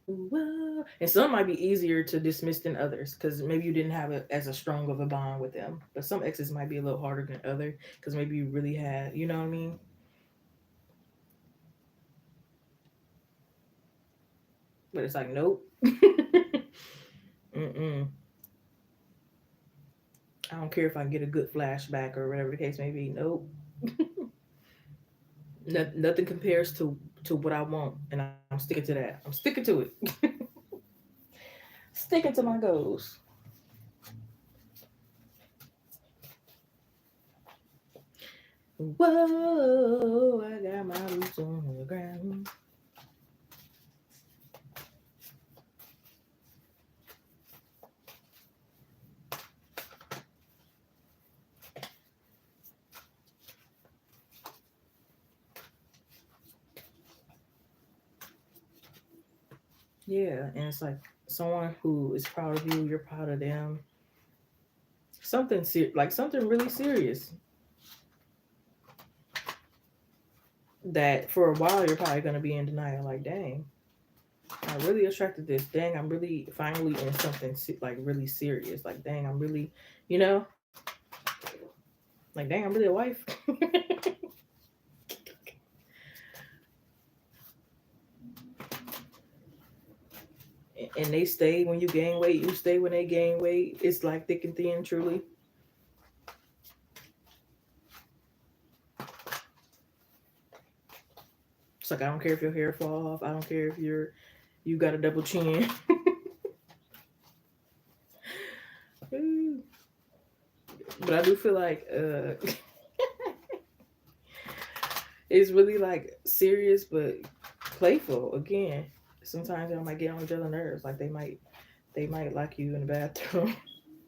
Whoa. And some might be easier to dismiss than others because maybe you didn't have as a strong of a bond with them. But some exes might be a little harder than other because maybe you really had, you know what I mean? But it's like, nope. Mm-mm. I don't care if I get a good flashback or whatever the case may be. Nope. Nothing compares to what I want, and I'm sticking to that. I'm sticking to it. Sticking to my goals. Whoa, I got my roots on the ground. Yeah, and it's like someone who is proud of you, you're proud of them. something like something really serious that for a while you're probably going to be in denial. Like, dang, I really attracted this. Dang, I'm really finally in something like really serious. Like, dang, I'm really, you know, like, dang, I'm really a wife. And they stay when you gain weight. You stay when they gain weight. It's like thick and thin, truly. It's like I don't care if your hair fall off. I don't care if you got a double chin. But I do feel like it's really like serious but playful. Again, sometimes y'all might get on each other's nerves. Like they might lock you in the bathroom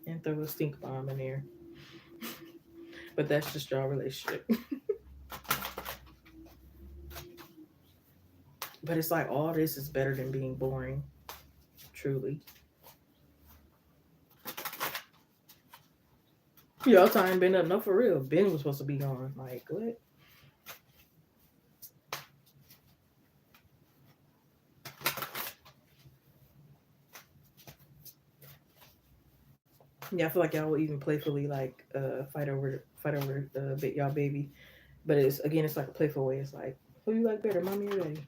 and throw a stink bomb in there. But that's just your relationship. But it's like all this is better than being boring. Truly. Y'all time been up. No, for real. Ben was supposed to be gone. Like, what? Yeah, I feel like y'all will even playfully like fight over y'all baby. But it's again, it's like a playful way. It's like, who you like better, mommy or daddy?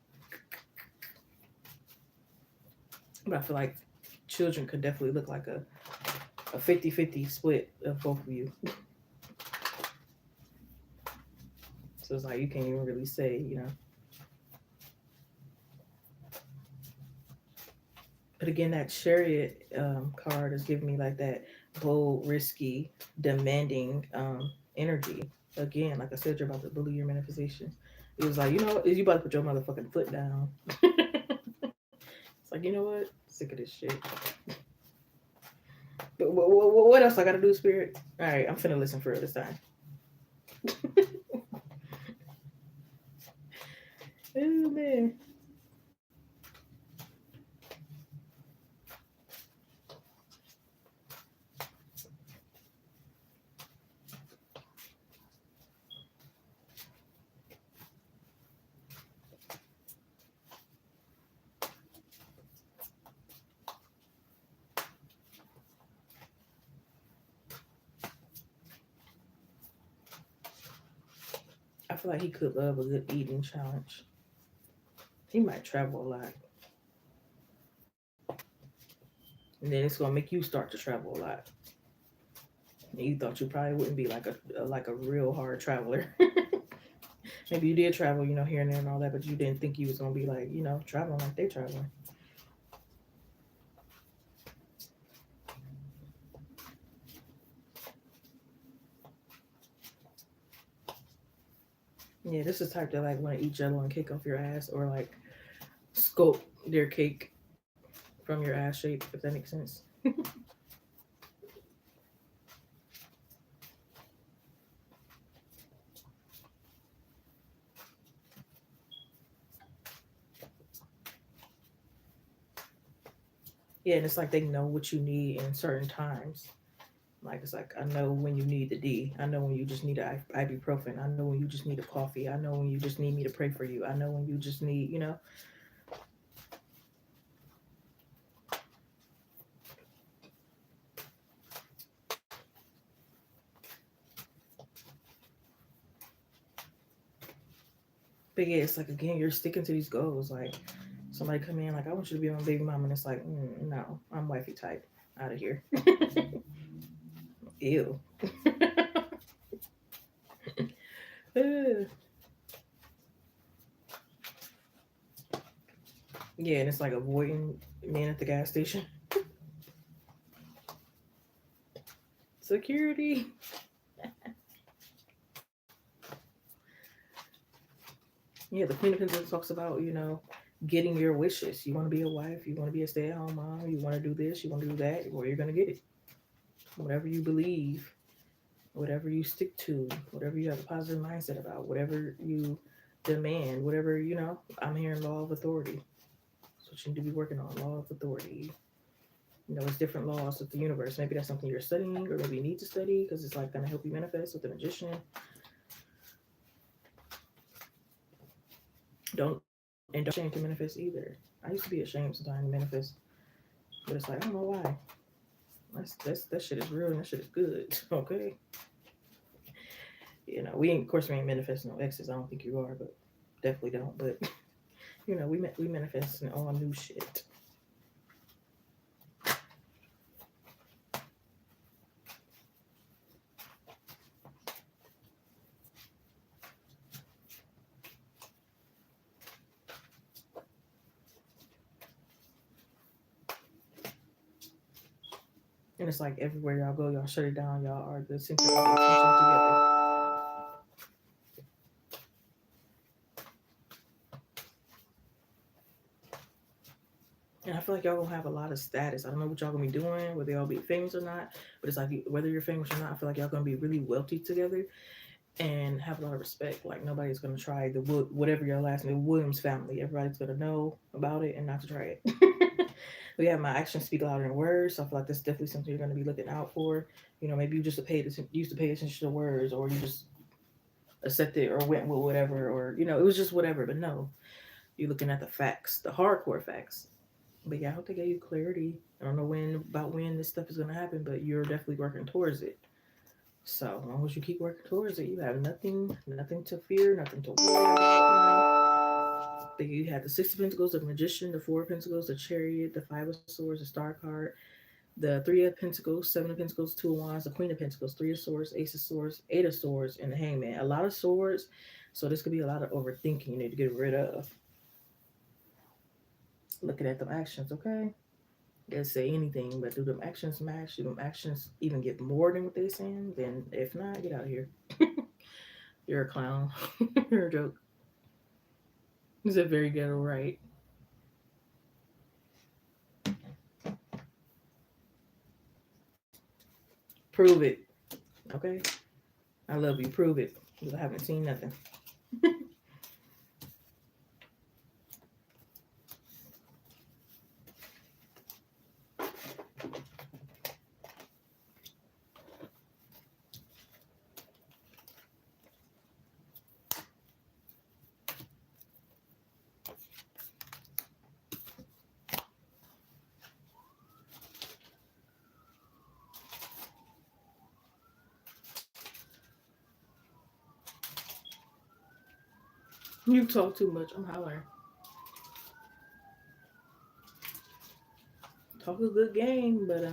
But I feel like children could definitely look like a 50-50 split of both of you. So it's like you can't even really say. But again, that chariot card is giving me like that bold, risky, demanding energy. Again, like I said, you're about to bully your manifestations. It was like, you about to put your motherfucking foot down. It's like, you know what? Sick of this shit. But what else I gotta do, Spirit? All right, I'm finna listen for it this time. Oh man. I feel like he could love a good eating challenge. He might travel a lot, and then it's gonna make you start to travel a lot. And you thought you probably wouldn't be like a real hard traveler. Maybe you did travel, here and there and all that, but you didn't think you was gonna be like, traveling like they traveling. Yeah, this is the type that like want to eat jello and cake off your ass, or like scope their cake from your ass shape, if that makes sense. Yeah, and it's like they know what you need in certain times. Like it's like I know when you need the D. I know when you just need a ibuprofen. I know when you just need a coffee. I know when you just need me to pray for you. I know when you just need. But yeah, it's like again, you're sticking to these goals. Like somebody come in, like I want you to be my baby mama, and it's like, no, I'm wifey type. Out of here. Ew. Yeah, and it's like avoiding men at the gas station. Security. Yeah, the Queen of Pentacles talks about, getting your wishes. You want to be a wife, you want to be a stay-at-home mom, you want to do this, you want to do that, or you're gonna get it. Whatever you believe, whatever you stick to, whatever you have a positive mindset about, whatever you demand, whatever. I'm hearing law of authority. That's what you need to be working on, law of authority. It's different laws of the universe. Maybe that's something you're studying, or maybe you need to study because it's like gonna help you manifest with the magician. Don't and don't ashamed to manifest either. I used to be ashamed sometimes to manifest, but it's like I don't know why. That shit is real and that shit is good. Okay, we ain't, of course, we ain't manifesting no exes. I don't think you are, but definitely don't. But we manifesting all new shit. And it's like everywhere y'all go, y'all shut it down. Y'all are the center of the attention together. And I feel like y'all gonna have a lot of status. I don't know what y'all gonna be doing, whether y'all be famous or not. But it's like whether you're famous or not, I feel like y'all gonna be really wealthy together and have a lot of respect. Like nobody's gonna try the whatever your last name, Williams family. Everybody's gonna know about it and not to try it. We have my actions speak louder than words. So I feel like that's definitely something you're gonna be looking out for. Maybe you just used to pay attention to words, or you just accepted or went with whatever, or it was just whatever. But no, you're looking at the facts, the hardcore facts. But yeah, I hope they gave you clarity. I don't know when this stuff is gonna happen, but you're definitely working towards it. So as long as you keep working towards it, you have nothing to fear, nothing to worry about. But you have the Six of Pentacles, the Magician, the Four of Pentacles, the Chariot, the Five of Swords, the Star card, the Three of Pentacles, Seven of Pentacles, Two of Wands, the Queen of Pentacles, Three of Swords, Ace of Swords, Eight of Swords, and the Hangman. A lot of swords, so this could be a lot of overthinking you need to get rid of. Looking at them actions, okay? They'll say anything, but do them actions match? Do them actions even get more than what they're saying? Then if not, get out of here. You're a clown. You're a joke. Is it very ghetto, right? Prove it, okay? I love you. Prove it, because I haven't seen nothing. You talk too much. I'm hollering. Talk a good game, but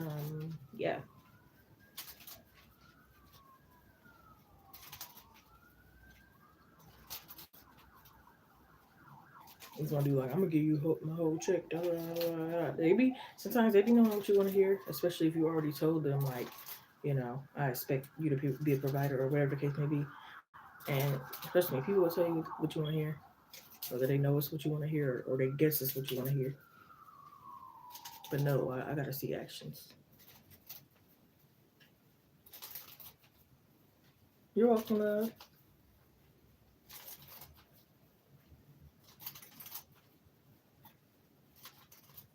yeah. He's gonna do like, I'm gonna give you my whole check. Da, da, da, da. Sometimes they be knowing what you want to hear, especially if you already told them like, I expect you to be a provider or whatever the case may be. And trust me, people will tell you what you want to hear, whether they know it's what you want to hear or they guess it's what you want to hear. But no, I gotta see actions. You're welcome, love.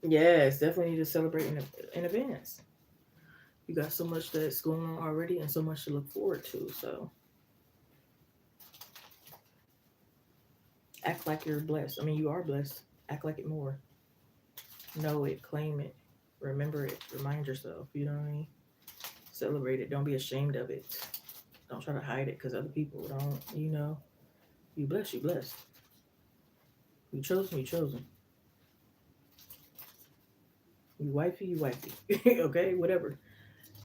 Yes, definitely need to celebrate in advance. You got so much that's going on already and so much to look forward to. So act like you're blessed. I mean, you are blessed. Act like it more. Know it, claim it, remember it, remind yourself. You know what I mean? Celebrate it. Don't be ashamed of it. Don't try to hide it because other people don't. You blessed. You blessed. You chosen. You chosen. You wifey. You wifey. Okay, whatever.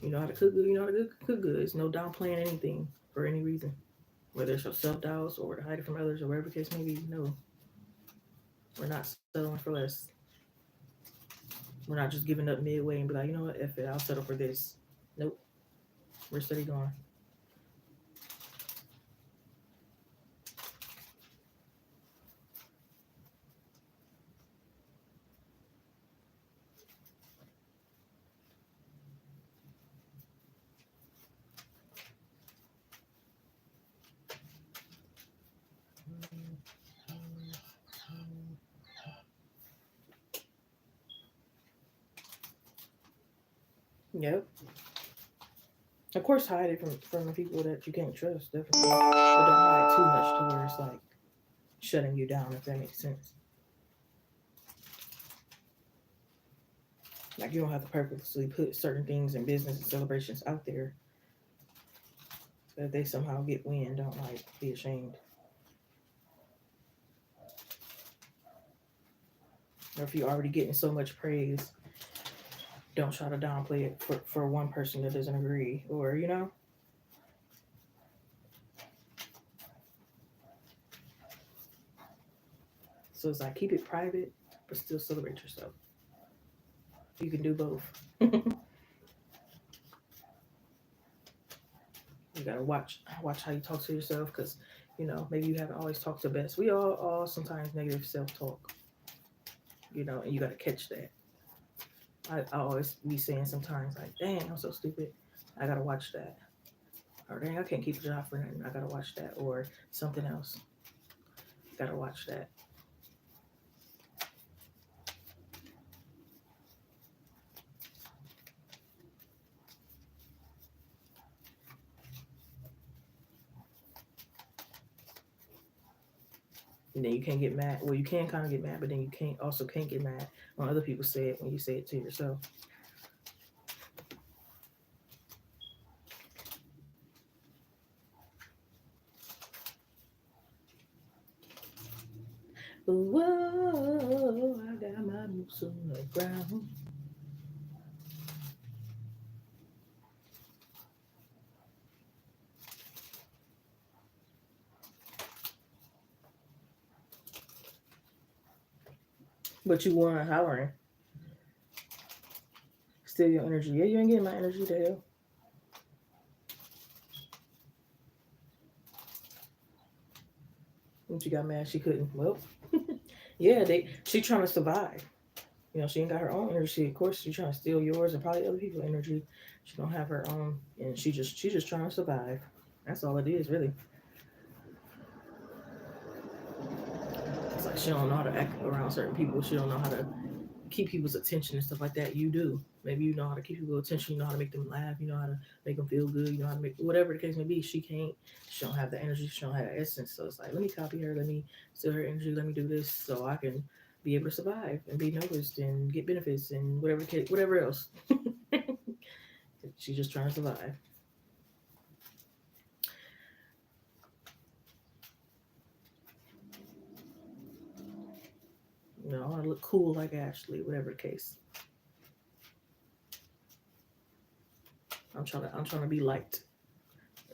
You know how to cook good. You know how to cook good. It's no downplaying anything for any reason, whether it's your self doubts or to hide it from others or whatever the case may be. No, we're not settling for less. We're not just giving up midway and be like, you know what, F it, I'll settle for this. Nope, we're steady going. Yep. Of course, hide it from the people that you can't trust, definitely. But don't hide too much to where it's like shutting you down, if that makes sense. Like you don't have to purposely put certain things and business and celebrations out there. So if they somehow get wind, don't like be ashamed. Or if you're already getting so much praise, don't try to downplay it for one person that doesn't agree. Or, so it's like keep it private, but still celebrate yourself. You can do both. You gotta watch how you talk to yourself, because maybe you haven't always talked the best. We all sometimes negative self-talk, and you gotta catch that. I always be saying sometimes like, dang, I'm so stupid. I gotta watch that. Or dang, I can't keep a job for nothing. I gotta watch that. Or something else. Gotta watch that. And then you can't get mad. Well, you can kind of get mad, but then you can't get mad when other people say it when you say it to yourself. Whoa, I got my boots on the ground. But you weren't hollering. Still your energy. Yeah, you ain't getting my energy to hell. When she got mad, she couldn't. Well, yeah, she trying to survive. She ain't got her own energy. Of course, she's trying to steal yours and probably other people's energy. She don't have her own, and she just trying to survive. That's all it is, really. It's like she don't know how to act around certain people. She don't know how to keep people's attention and stuff like that. You do. Maybe you know how to keep people's attention. You know how to make them laugh. You know how to make them feel good. You know how to make whatever the case may be. She can't. She don't have the energy. She don't have the essence. So it's like, let me copy her. Let me steal her energy. Let me do this so I can be able to survive and be noticed and get benefits and whatever else. She's just trying to survive. I want to look cool like Ashley, whatever the case. I'm trying to be liked.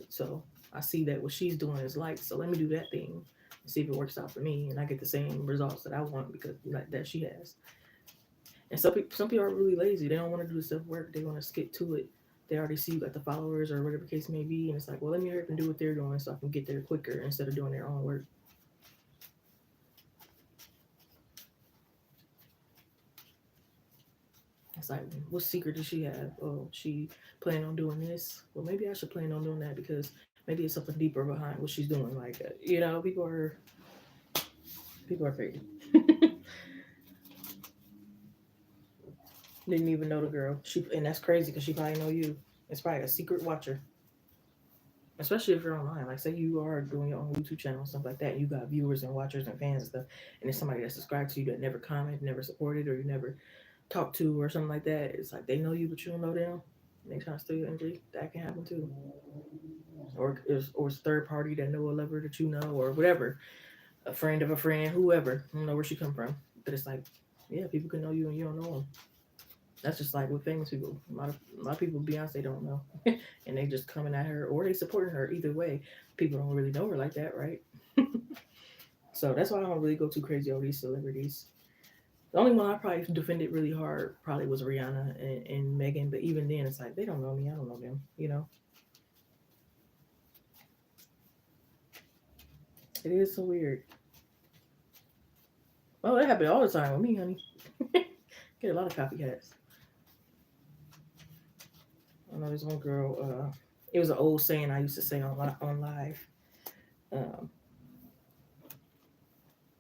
So I see that what she's doing is liked. So let me do that thing and see if it works out for me, and I get the same results that I want because like that she has. And some people are really lazy. They don't want to do the self work. They want to skip to it. They already see you got the followers or whatever the case may be, and it's like, well, let me hurry up and do what they're doing so I can get there quicker instead of doing their own work. It's like, what secret does she have? Oh, she planning on doing this. Well, maybe I should plan on doing that because maybe it's something deeper behind what she's doing. Like, people are crazy. Didn't even know the girl. And that's crazy because she probably know you. It's probably a secret watcher, especially if you're online. Like, say you are doing your own YouTube channel and stuff like that. You got viewers and watchers and fans and stuff, and there's somebody that subscribed to you that never commented, never supported, or you never talked to, or something like that. It's like they know you, but you don't know them. And they trying to steal your energy. That can happen too. Or it's third party that know a lover that you know, or whatever, a friend of a friend, whoever. I don't know where she come from, but it's like, yeah, people can know you and you don't know them. That's just like with famous people. A lot of people Beyonce don't know, and they just coming at her or they supporting her. Either way, people don't really know her like that, right? So that's why I don't really go too crazy over these celebrities. The only one I probably defended really hard probably was Rihanna and Megan, but even then, it's like they don't know me. I don't know them. It is so weird. Oh, that happens all the time with me, honey. Get a lot of copycats. I know this one girl. It was an old saying I used to say on live. Um,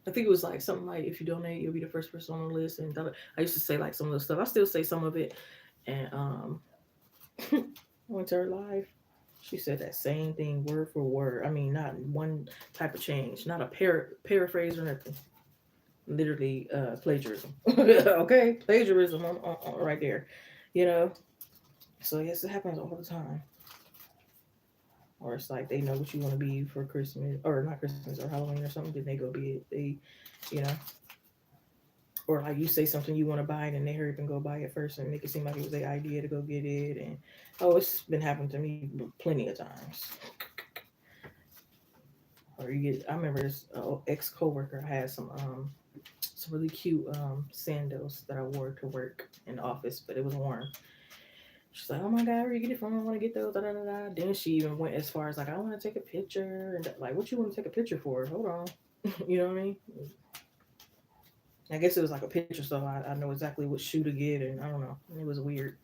I think it was like something like, if you donate, you'll be the first person on the list. And I used to say like some of the stuff. I still say some of it, and I went to her live. She said that same thing word for word. I mean, not one type of change, not a paraphrase or nothing. Literally plagiarism. Okay, plagiarism on right there. You know. So yes, it happens all the time. Or it's like they know what you want to be for Christmas, or not Christmas, or Halloween or something. Then they go be it. They, you know, or like you say something you want to buy, and they hurry up and go buy it first, and make it seem like it was their idea to go get it. And oh, it's been happening to me plenty of times. Or you get, I remember this ex coworker had some really cute sandals that I wore to work in the office, but it was worn. She's like, "Oh my god, where you get it from? I want to get those." Da, da, da, da. Then she even went as far as like, "I want to take a picture." And like, what you want to take a picture for? Hold on, you know what I mean? I guess it was like a picture, so I know exactly what shoe to get, and I don't know. It was weird.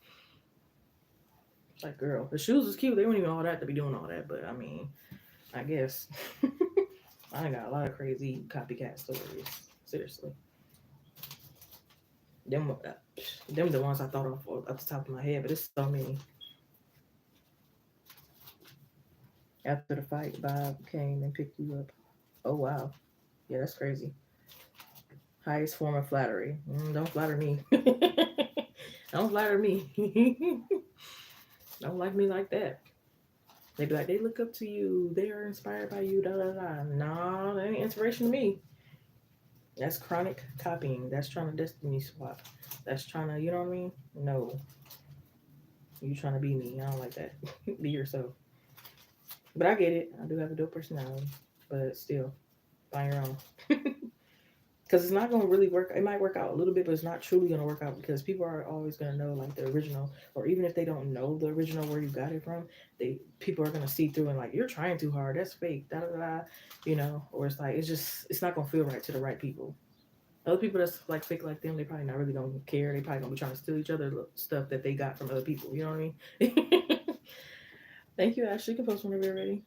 It's like, girl, the shoes was cute. They weren't even all that to be doing all that, but I mean, I guess I got a lot of crazy copycat stories. Seriously, them the ones I thought of off the top of my head, but it's so many. After the fight, Bob came and picked you up. Oh wow, yeah, that's crazy. Highest form of flattery. Don't flatter me. Don't flatter me. Don't like me like that. They be like, they look up to you. They are inspired by you. Da da da. Nah, that ain't inspiration to me. That's chronic copying. That's trying to destiny swap. That's trying to, you know what I mean? No, you trying to be me. I don't like that. Be yourself. But I get it. I do have a dope personality. But still, find your own. Because it's not going to really work. It might work out a little bit, but it's not truly going to work out because people are always going to know like the original, or even if they don't know the original where you got it from, they people are going to see through and like you're trying too hard. That's fake. Da da da. You know, or it's like it's not going to feel right to the right people. Other people that's like fake like them, they probably not really gonna care. They probably gonna be trying to steal each other stuff that they got from other people. You know what I mean? Thank you, Ashley. You can post whenever you're ready.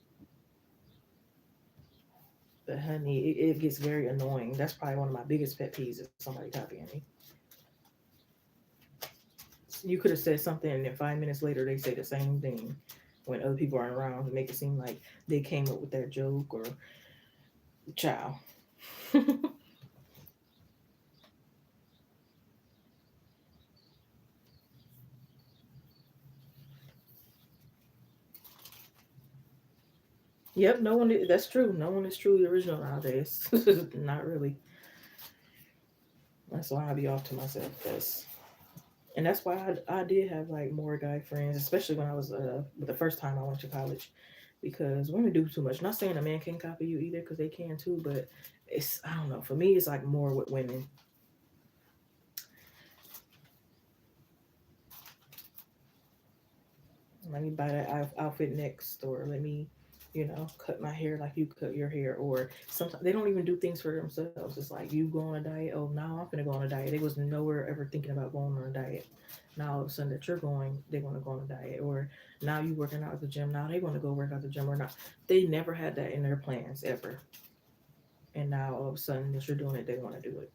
But honey, it gets very annoying. That's probably one of my biggest pet peeves is somebody copying me. You could have said something and then 5 minutes later they say the same thing when other people aren't around to make it seem like they came up with that joke or child. Yep, no one. That's true. No one is truly original nowadays. Not really. That's why I be off to myself. And that's why I did have like more guy friends, especially when I was the first time I went to college, because women do too much. Not saying a man can copy you either, because they can too, but it's I don't know. For me, it's like more with women. Let me buy that outfit next, or let me, cut my hair like you cut your hair. Or sometimes they don't even do things for themselves. It's like you go on a diet. Oh, now I'm gonna go on a diet. They was nowhere ever thinking about going on a diet. Now all of a sudden that you're going, they want to go on a diet. Or now you working out at the gym. Now they want to go work out at the gym or not. They never had that in their plans ever. And now all of a sudden that you're doing it, they want to do it.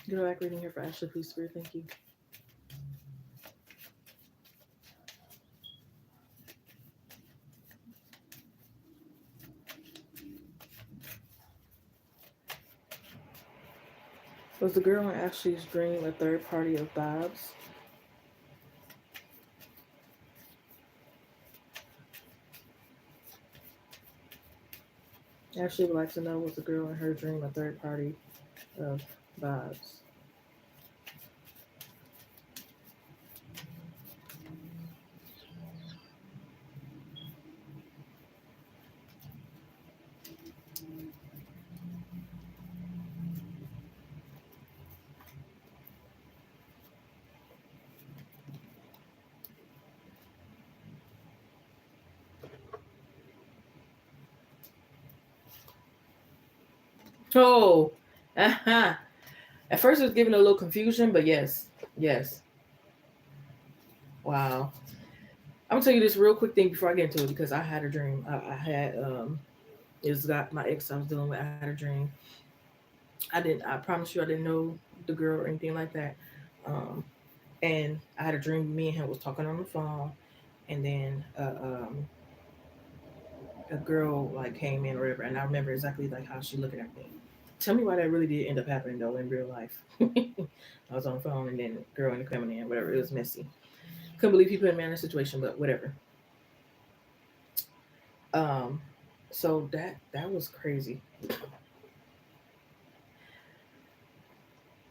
Go back reading here for Ashley, please, Spirit. Thank you. Was the girl in Ashley's dream a third party of Bob's? Ashley would like to know, was the girl in her dream a third party of Bob's? Oh, uh-huh. At first it was giving a little confusion, but yes, yes. Wow. I'm gonna tell you this real quick thing before I get into it because I had a dream. I had it was got my ex I was dealing with. I had a dream. I didn't. I promise you, I didn't know the girl or anything like that. Um, and I had a dream. Me and him was talking on the phone, and then a girl like came in or whatever, and I remember exactly like how she looked at me. Tell me why that really did end up happening though in real life. I was on the phone and then girl ended up coming in, whatever. It was messy. Couldn't believe he put me in that situation, but whatever. Um, so that was crazy,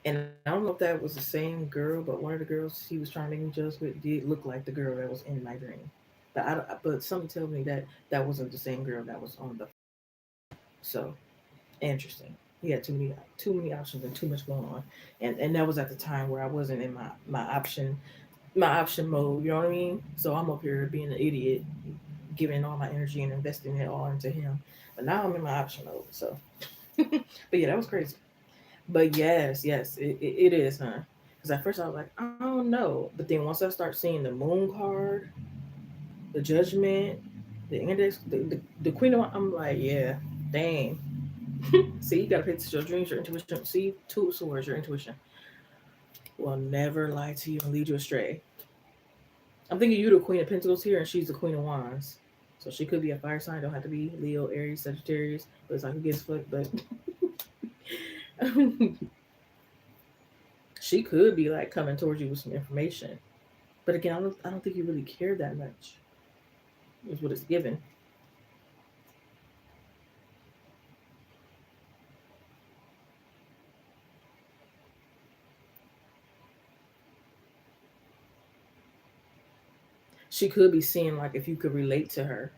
and I don't know if that was the same girl, but one of the girls he was trying to make me jealous with did look like the girl that was in my dream. But something tells me that that wasn't the same girl that was on the. So interesting. He had too many options and too much going on, and that was at the time where I wasn't in my option mode. You know what I mean? So I'm up here being an idiot, giving all my energy and investing it all into him. But now I'm in my option mode. So, but yeah, that was crazy. But yes, yes, it is, huh? Because at first I was like, I don't know. But then once I start seeing the moon card, the judgment, the index, the queen of, I'm like, yeah, dang. See, you gotta pay attention to your dreams, your intuition. See, two of swords, your intuition will never lie to you and lead you astray. I'm thinking you the queen of pentacles here, and she's the queen of wands. So she could be a fire sign. Don't have to be Leo, Aries, Sagittarius. But it's like who gives a fuck. But she could be like coming towards you with some information. But again, I don't think you really care that much. Is what it's given. She could be seeing like if you could relate to her.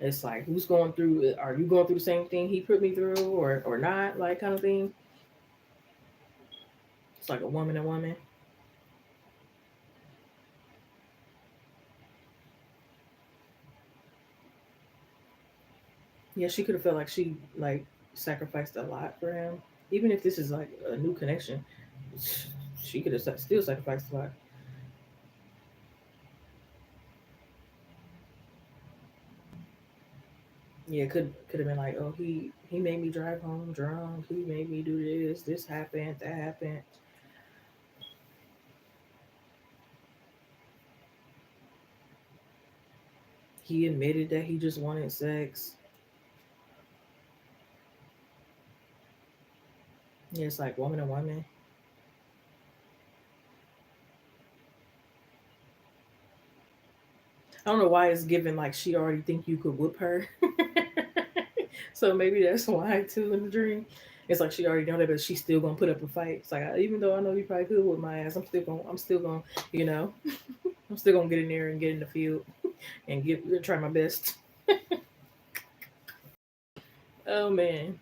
It's like who's going through? Are you going through the same thing he put me through, or not? Like kind of thing. It's like a woman and woman. Yeah, she could have felt like she like sacrificed a lot for him. Even if this is like a new connection, she could have still sacrificed a lot. Yeah, could have been like, oh, he made me drive home drunk. He made me do this. This happened. That happened. He admitted that he just wanted sex. Yeah, it's like woman and woman. I don't know why it's given like she already think you could whoop her. So maybe that's why too in the dream. It's like she already know that, but she's still gonna put up a fight. It's like even though I know you probably could with my ass, I'm still gonna, you know, I'm still gonna get in there and get in the field and try my best. Oh man,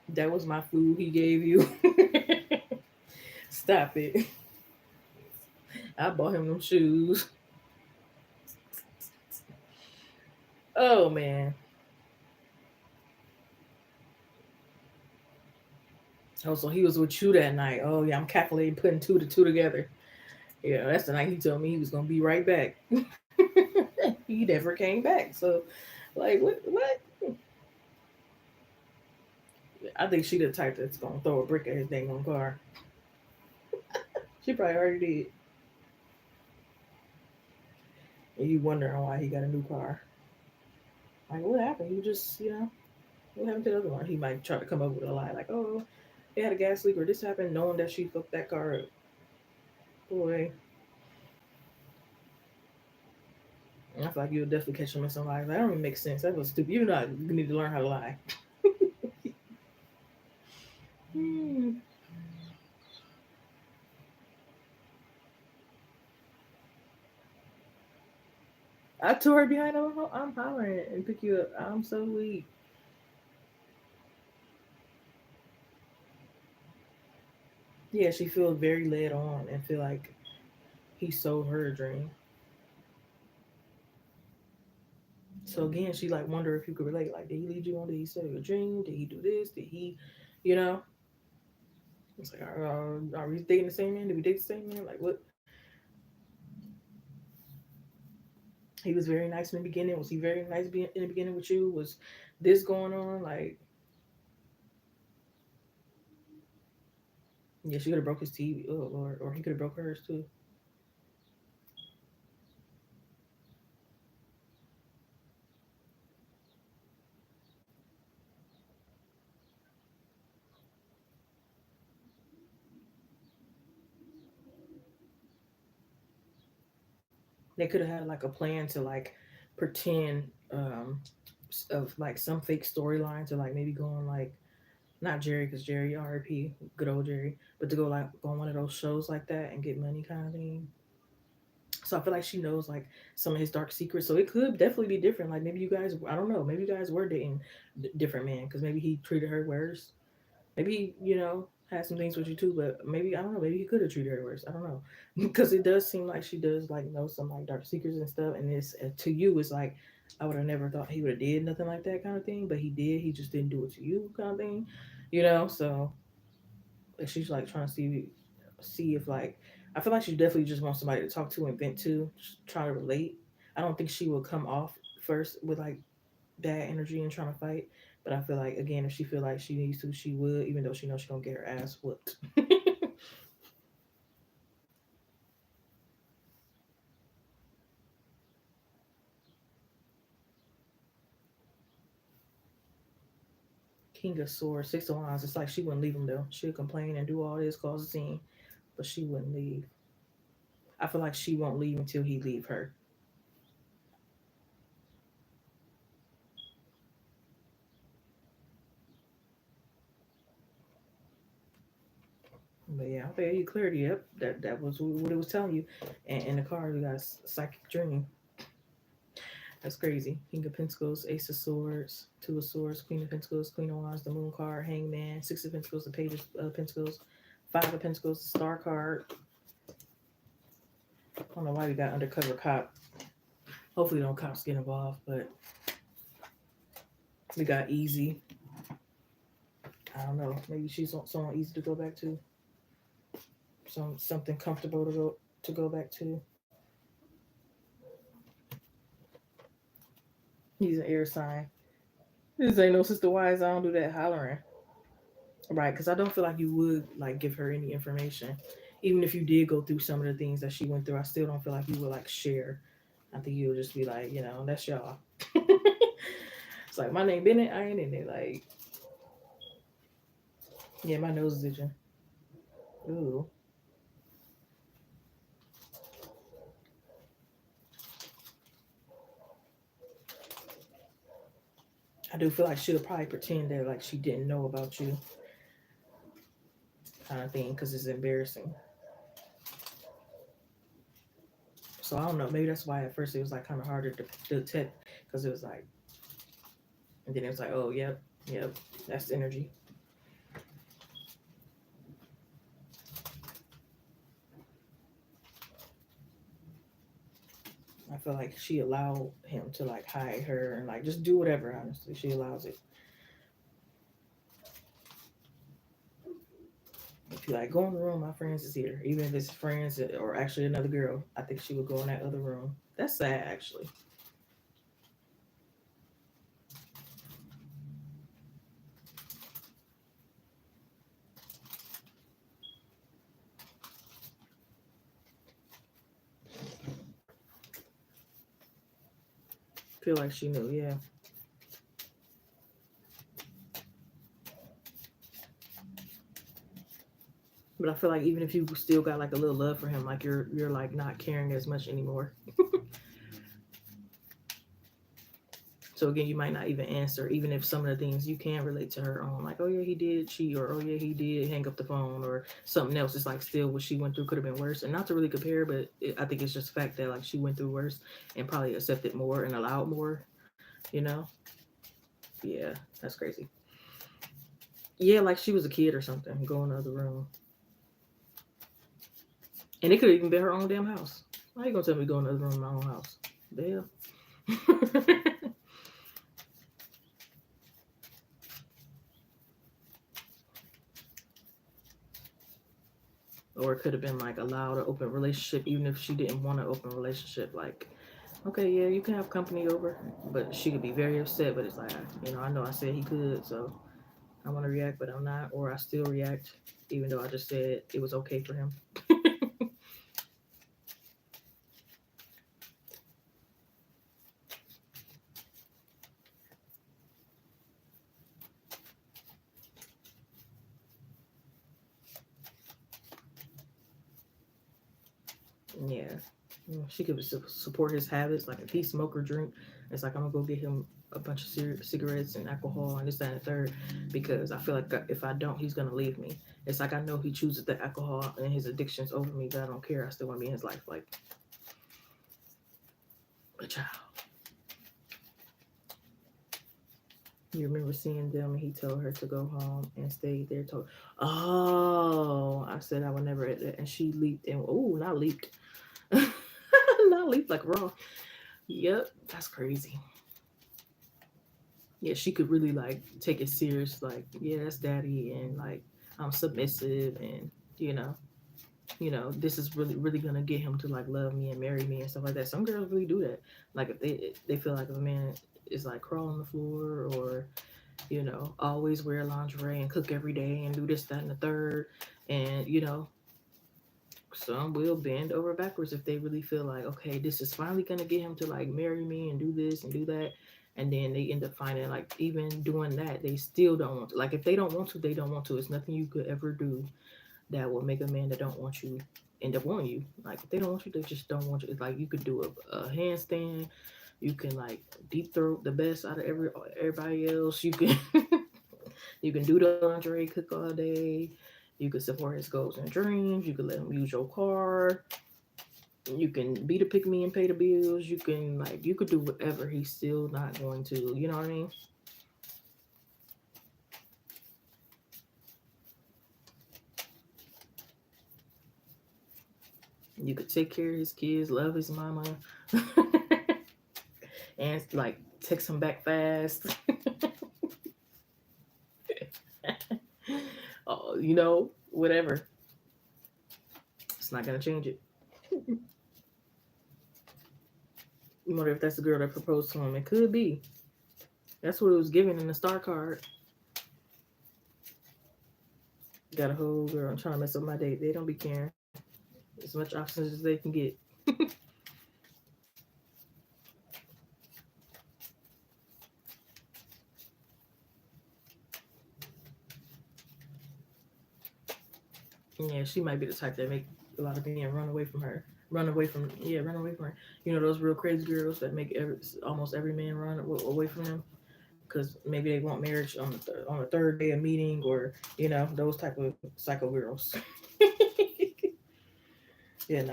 that was my food he gave you. Stop it. I bought him them shoes. Oh man. Oh, so he was with you that night. Oh yeah, I'm calculating putting two to two together. Yeah, that's the night he told me he was gonna be right back. He never came back. So, like, what? What? I think she the type that's gonna throw a brick at his dang on car. She probably already did. And you wondering why he got a new car. Like, what happened? You just, what happened to the other one? He might try to come up with a lie, like, oh, they had a gas leak or this happened, knowing that she fucked that car up. Boy, I feel like you'll definitely catch him in some lies. That don't even make sense. That was stupid. You need to learn how to lie. Hmm. I tore her behind. I'm hollering and pick you up. I'm so weak. Yeah, she feels very led on and feel like he sold her a dream. So again, she like wonder if you could relate. Like, did he lead you on? Did he sell you a dream? Did he do this? Did he, you know? It's like, are we dating the same man? Did we date the same man? Like, what? He was very nice in the beginning. Was he very nice being in the beginning with you? Was this going on? Like, yeah, she could have broke his TV. Oh Lord, or he could have broke hers too. They could have had like a plan to like pretend of like some fake storyline to like maybe go on like not Jerry because Jerry R.I.P. good old Jerry, but to go like on one of those shows like that and get money kind of thing. So I feel like she knows like some of his dark secrets. So it could definitely be different. Like maybe you guys, I don't know, maybe you guys were dating different men because maybe he treated her worse. Maybe he, had some things with you too, but maybe I don't know. Maybe he could have treated her worse. I don't know because it does seem like she does like know some like dark secrets and stuff. And it's to you, it's like I would have never thought he would have did nothing like that kind of thing, but he did. He just didn't do it to you kind of thing, So like, she's like trying to see if like I feel like she definitely just wants somebody to talk to and vent to, just try to relate. I don't think she will come off first with like bad energy and trying to fight. But I feel like again, if she feel like she needs to, she would, even though she knows she gonna get her ass whooped. King of Swords, Six of Wands. It's like she wouldn't leave him though. She'd complain and do all this, cause a scene, but she wouldn't leave. I feel like she won't leave until he leave her. But yeah, okay, you cleared it up. That was what it was telling you. And in the card, we got psychic dream. That's crazy. King of Pentacles, Ace of Swords, Two of Swords, Queen of Pentacles, Queen of Wands, the Moon card, Hangman, Six of Pentacles, the Page of Pentacles, Five of Pentacles, the Star card. I don't know why we got undercover cop. Hopefully, no cops get involved, but we got easy. I don't know. Maybe she's someone easy to go back to. Something comfortable to go back to. He's an air sign. This ain't no Sister Wise. I don't do that hollering. Right, because I don't feel like you would like give her any information, even if you did go through some of the things that she went through. I still don't feel like you would like share. I think you would just be like, that's y'all. It's like my name Bennett. I ain't in it. Like, yeah, my nose is itching. Ooh, I do feel like she'll probably pretend that like she didn't know about you, kind of thing, because it's embarrassing. So I don't know. Maybe that's why at first it was like kind of harder to detect because it was like, and then it was like, oh, yep, yep, that's energy. I feel like she allowed him to like hide her and like just do whatever. Honestly, she allows it. If you like go in the room, my friends is here. Even if it's friends or actually another girl, I think she would go in that other room. That's sad, actually. Feel like she knew, yeah. But I feel like even if you still got like a little love for him, like you're like not caring as much anymore. So again, you might not even answer, even if some of the things you can relate to her on, like, oh yeah, he did cheat, or oh yeah, he did hang up the phone, or something else. It's like still what she went through could have been worse, and not to really compare, but I think it's just the fact that like she went through worse and probably accepted more and allowed more. You know? Yeah, that's crazy. Yeah, like she was a kid or something, go in the other room, and it could have even been her own damn house. Why you gonna tell me to go in the other room in my own house? The hell? or it could have been like allowed an open relationship, even if she didn't want an open relationship. Like, okay, yeah, you can have company over, but she could be very upset. But it's like, I know I said he could, so I want to react, but I'm not, or I still react, even though I just said it was okay for him. Yeah. She could support his habits. Like if he smoke or drink, it's like I'm gonna go get him a bunch of cigarettes and alcohol and this, that, and the third, because I feel like if I don't, he's gonna leave me. It's like I know he chooses the alcohol and his addictions over me, but I don't care. I still want to be in his life. Like a child. You remember seeing them and he told her to go home and stay there. Oh, I said I would never, and she leaped and, oh, not leaped. Not leaped like raw. Yep, that's crazy. Yeah, she could really like take it serious. Like, yeah, that's daddy, and like I'm submissive, and this is really gonna get him to like love me and marry me and stuff like that. Some girls really do that. Like if they feel like if a man is like crawl on the floor, or always wear lingerie and cook every day and do this, that, and the third, and some will bend over backwards if they really feel like, okay, this is finally gonna get him to like marry me and do this and do that. And then they end up finding like even doing that, they still don't want to. Like if they don't want to, they don't want to. It's nothing you could ever do that will make a man that don't want you end up wanting you. Like if they don't want you, they just don't want you. It's like you could do a handstand, you can like deep throat the best out of everybody else. You can you can do the lingerie, cook all day. You could support his goals and dreams. You could let him use your car. You can be the pick me and pay the bills. You could do whatever. He's still not going to. You know what I mean? You could take care of his kids, love his mama, and like text him back fast. Oh, whatever. It's not gonna change it. You wonder if that's the girl that proposed to him. It could be. That's what it was given in the star card. Got a whole girl. I'm trying to mess up my date. They don't be caring. As much options as they can get. Yeah, she might be the type that make a lot of men run away from her. Run away from her. Those real crazy girls that make almost every man run away from them because maybe they want marriage on the third day of meeting, or those type of psycho girls. And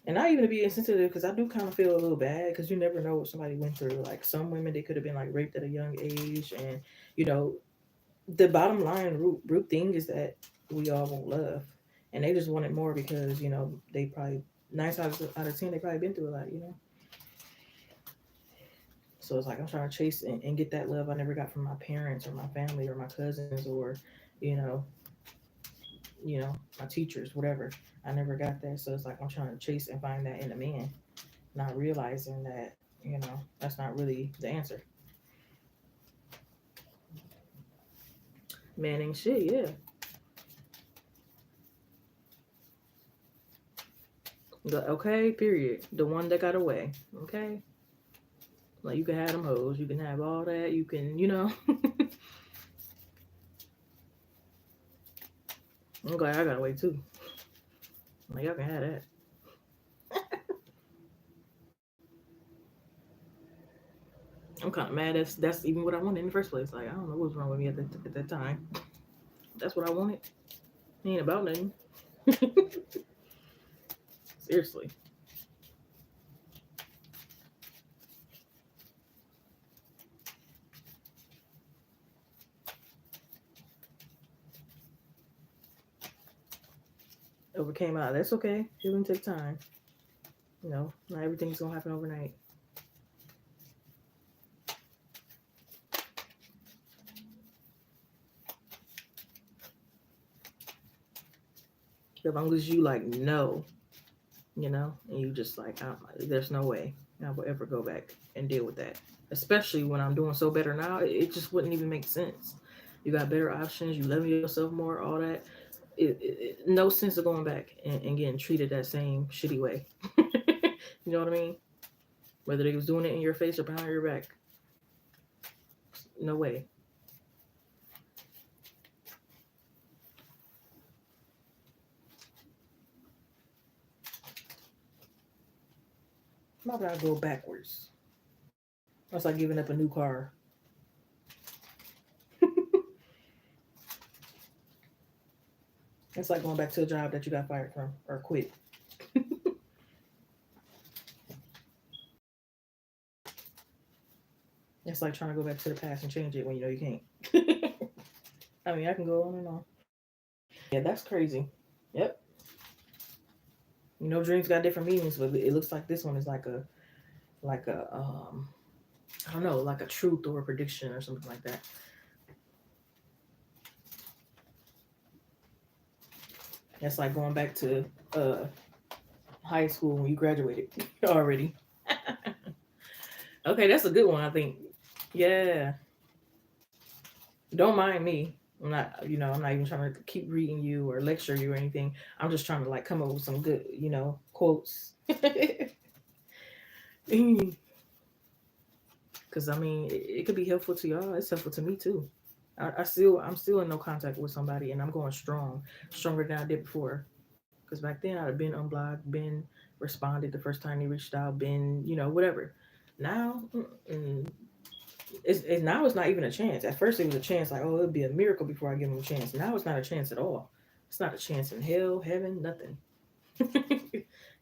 not even to be insensitive, because I do kind of feel a little bad, because you never know what somebody went through. Like some women, they could have been like raped at a young age, and you know the bottom line root thing is that we all want love, and they just want it more because they probably 9 times out of 10 they probably been through a lot. So it's like I'm trying to chase and get that love I never got from my parents or my family or my cousins, or you know my teachers, whatever. I never got that, so it's like I'm trying to chase and find that in a man, not realizing that that's not really the answer. Man ain't shit, yeah. Okay, period. The one that got away. Okay. Like you can have them hoes, you can have all that, you can, I'm glad I got away too. Like y'all can have that. I'm kind of mad that's even what I wanted in the first place. Like I don't know what was wrong with me at that time. That's what I wanted. It ain't about nothing. Seriously. Overcame out. That's okay. Healing take time. Not everything's gonna happen overnight. As long as you like know, and you just like, there's no way I will ever go back and deal with that. Especially when I'm doing so better now, it just wouldn't even make sense. You got better options. You love yourself more. All that. No sense of going back and getting treated that same shitty way. You know what I mean? Whether they was doing it in your face or behind your back, no way. Why would I go backwards? That's like giving up a new car. It's like going back to a job that you got fired from or quit. It's like trying to go back to the past and change it when you know you can't. I mean, I can go on and on. Yeah, that's crazy. Yep. Dreams got different meanings, but it looks like this one is like a I don't know, like a truth or a prediction or something like that. That's like going back to uh high school when you graduated already. Okay, that's a good one, I think. Yeah. Don't mind me. I'm not even trying to keep reading you or lecture you or anything. I'm just trying to like come up with some good, quotes. Because I mean, it could be helpful to y'all. It's helpful to me too. I'm still in no contact with somebody, and I'm going strong, stronger than I did before. Because back then I'd have been unblocked, been responded the first time they reached out, been whatever. Now, now it's not even a chance. At first it was a chance, like, oh, it'd be a miracle before I give them a chance. Now it's not a chance at all. It's not a chance in hell, heaven, nothing.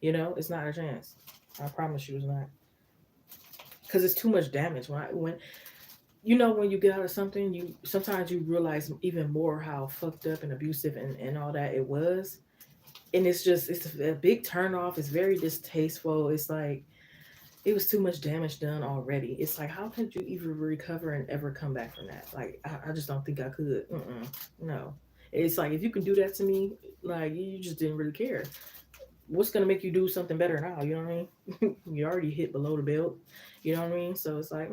It's not a chance. I promise you, it's not. Because it's too much damage. When you get out of something, you sometimes you realize even more how fucked up and abusive and all that it was. And it's a big turn off. It's very distasteful. It's like it was too much damage done already. It's like, how could you even recover and ever come back from that? Like, I just don't think I could. No. It's like, if you can do that to me, like, you just didn't really care. What's going to make you do something better now? You know what I mean? You already hit below the belt. You know what I mean? So it's like,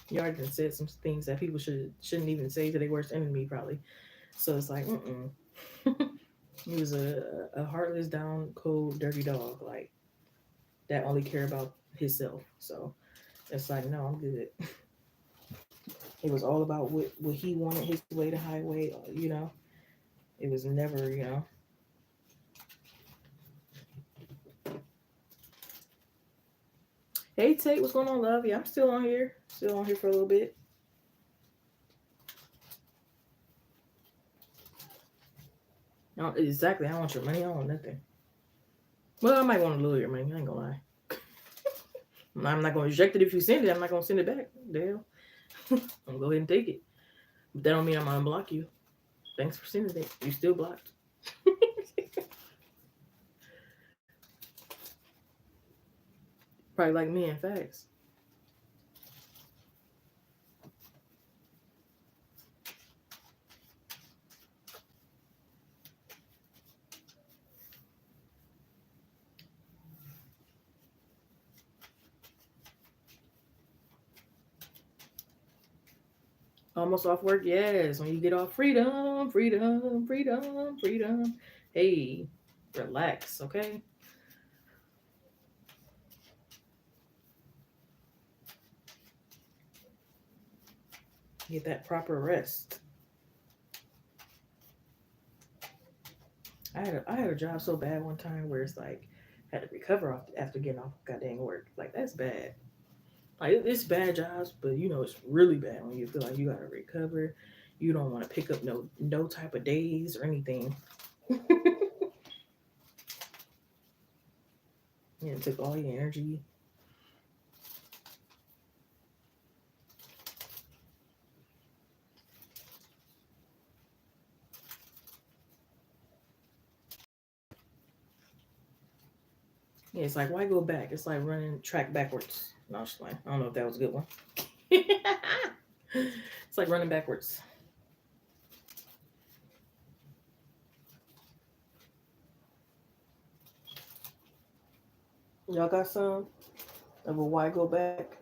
you already said some things that people shouldn't even say to their worst enemy, probably. So it's like, he was a heartless, down, cold, dirty dog, like, that only care about himself. So it's like, no, I'm good. It was all about what he wanted, his way, the highway. It was never. Hey, Tate, what's going on, love? Yeah, I'm still on here. Still on here for a little bit. No, exactly. I don't want your money. I don't want nothing. Well, I might want a little of your money. I ain't gonna lie. I'm not gonna reject it if you send it. I'm not gonna send it back. The hell. I'm gonna go ahead and take it. But that don't mean I'm gonna unblock you. Thanks for sending it. You still blocked. Probably like me in facts. Almost off work? Yes. When you get off, freedom, freedom, freedom, freedom. Hey, relax, okay? Get that proper rest. I had a job so bad one time where it's like had to recover after getting off goddamn work. Like, that's bad. Like, it's bad jobs, but it's really bad when you feel like you gotta recover. You don't want to pick up no type of days or anything. It took all your energy. Yeah, it's like, why go back? It's like running track backwards. No, I'm just playing. I don't know if that was a good one. It's like running backwards. Y'all got some of a why go back?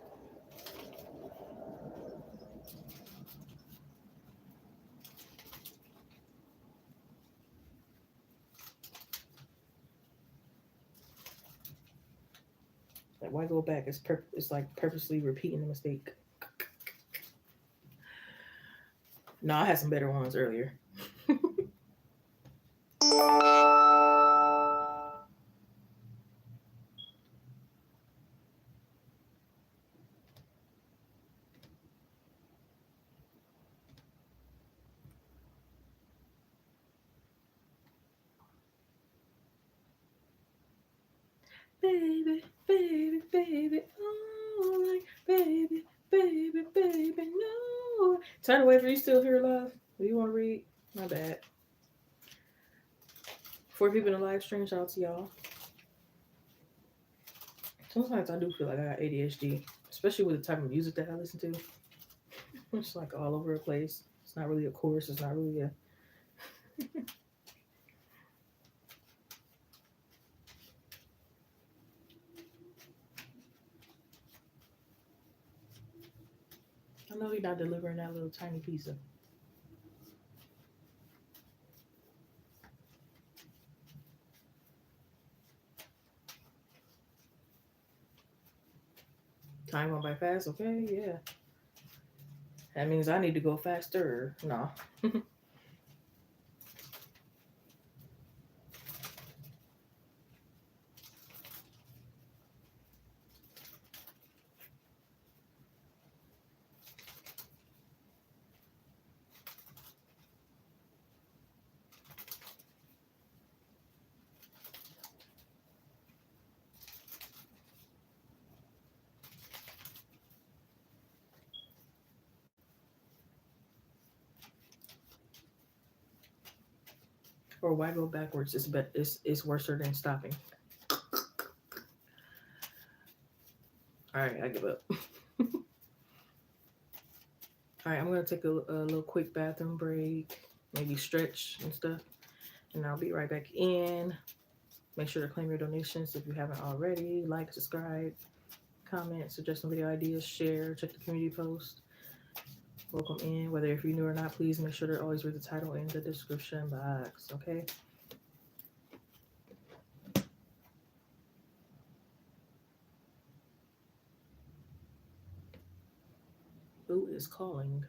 Like why go back? It's like purposely repeating the mistake. No, I had some better ones earlier. Baby, baby, baby, oh, like, baby, baby, baby, no. Turn away for you still here, love. Do you want to read? My bad. For people in the live stream, shout out to y'all. Sometimes I do feel like I got ADHD, especially with the type of music that I listen to. It's like all over the place. It's not really a chorus. It's not really a. I know you're not delivering that little tiny pizza. Time went by fast. Okay, yeah. That means I need to go faster. No. Or why go backwards? It's worse than stopping. All right, I give up. All right, I'm gonna take a little quick bathroom break, maybe stretch and stuff, and I'll be right back in. Make sure to claim your donations if you haven't already. Like, subscribe, comment, suggest some video ideas, share, check the community post. Welcome in. Whether if you're new or not, please make sure to always read the title in the description box. Okay. Who is calling?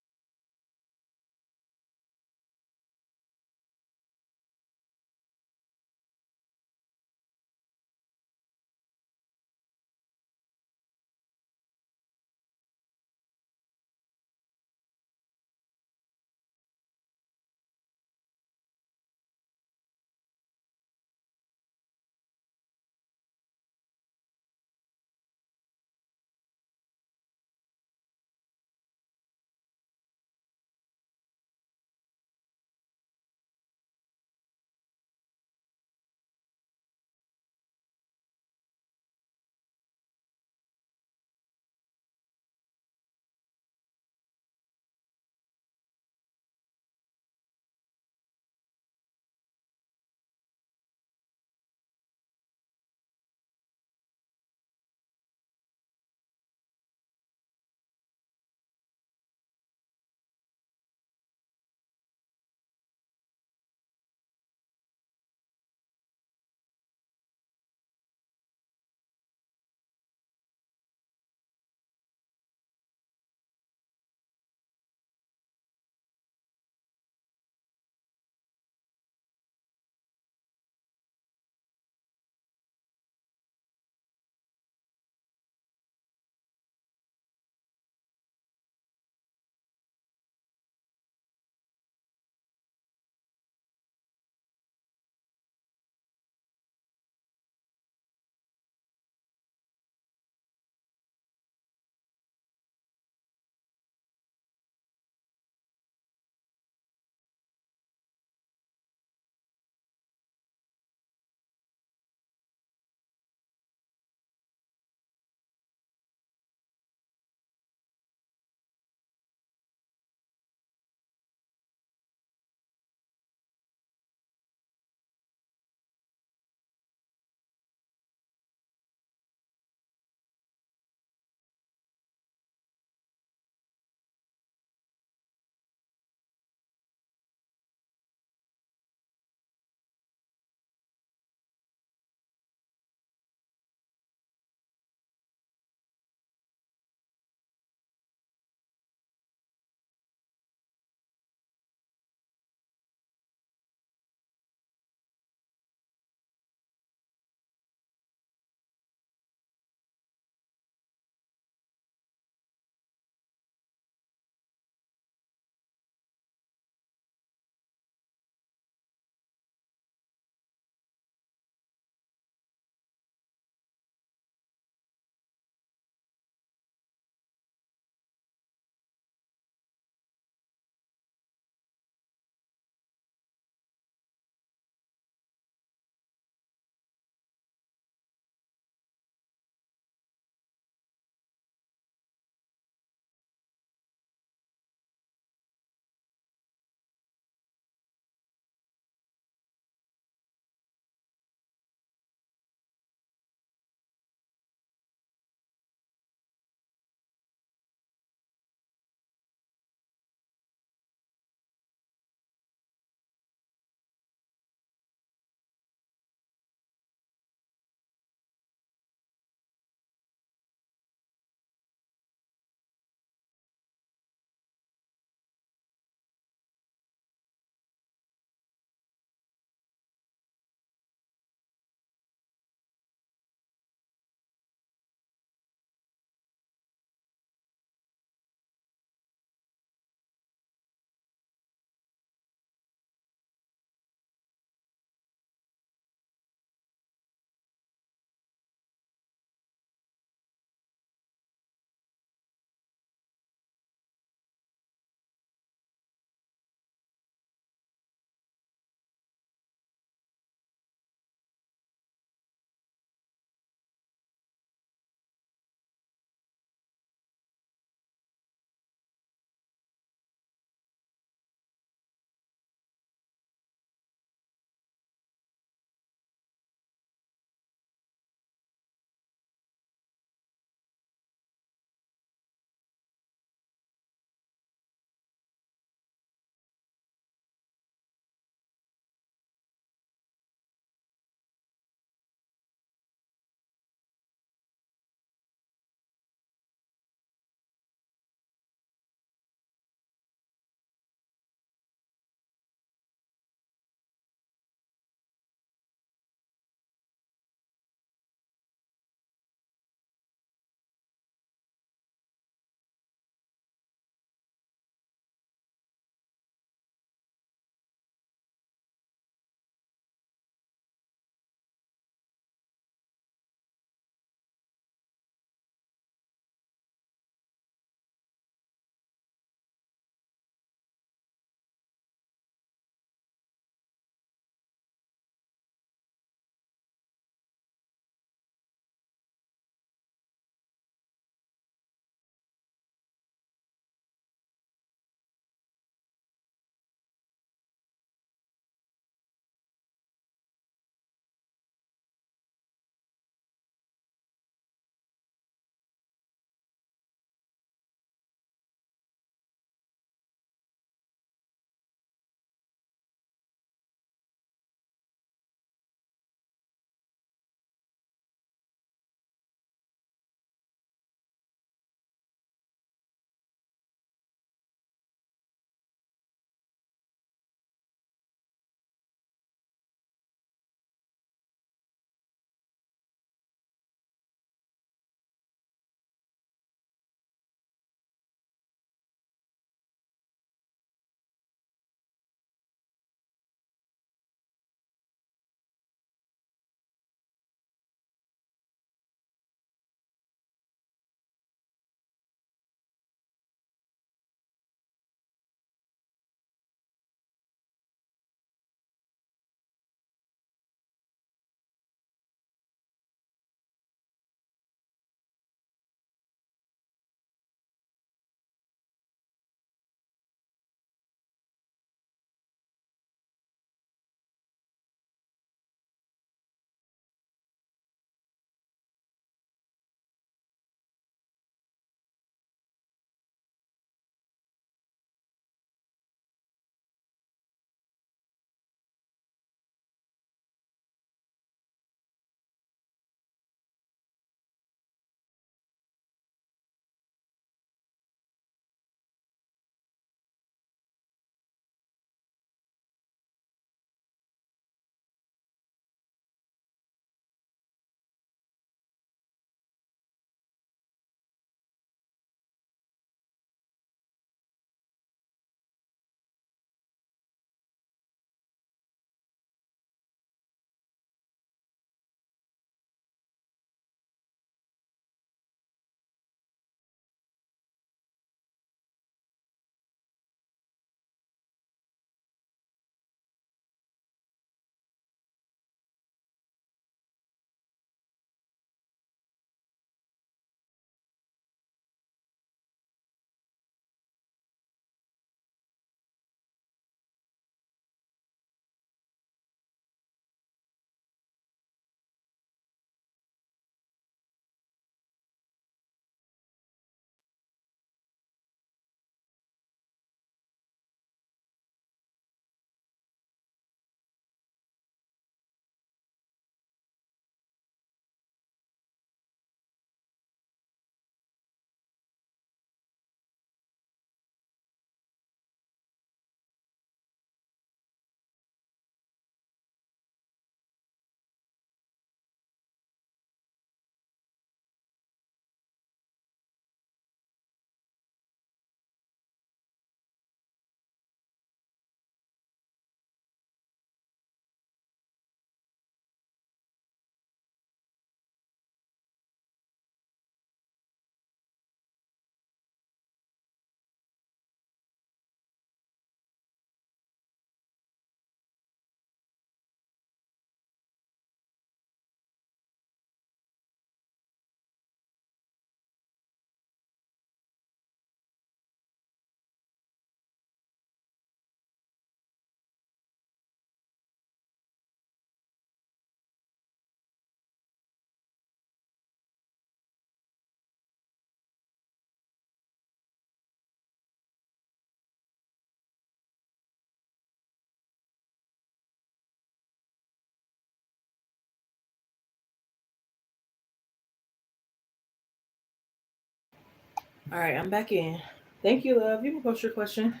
All right, I'm back in. Thank you, love. You can post your question.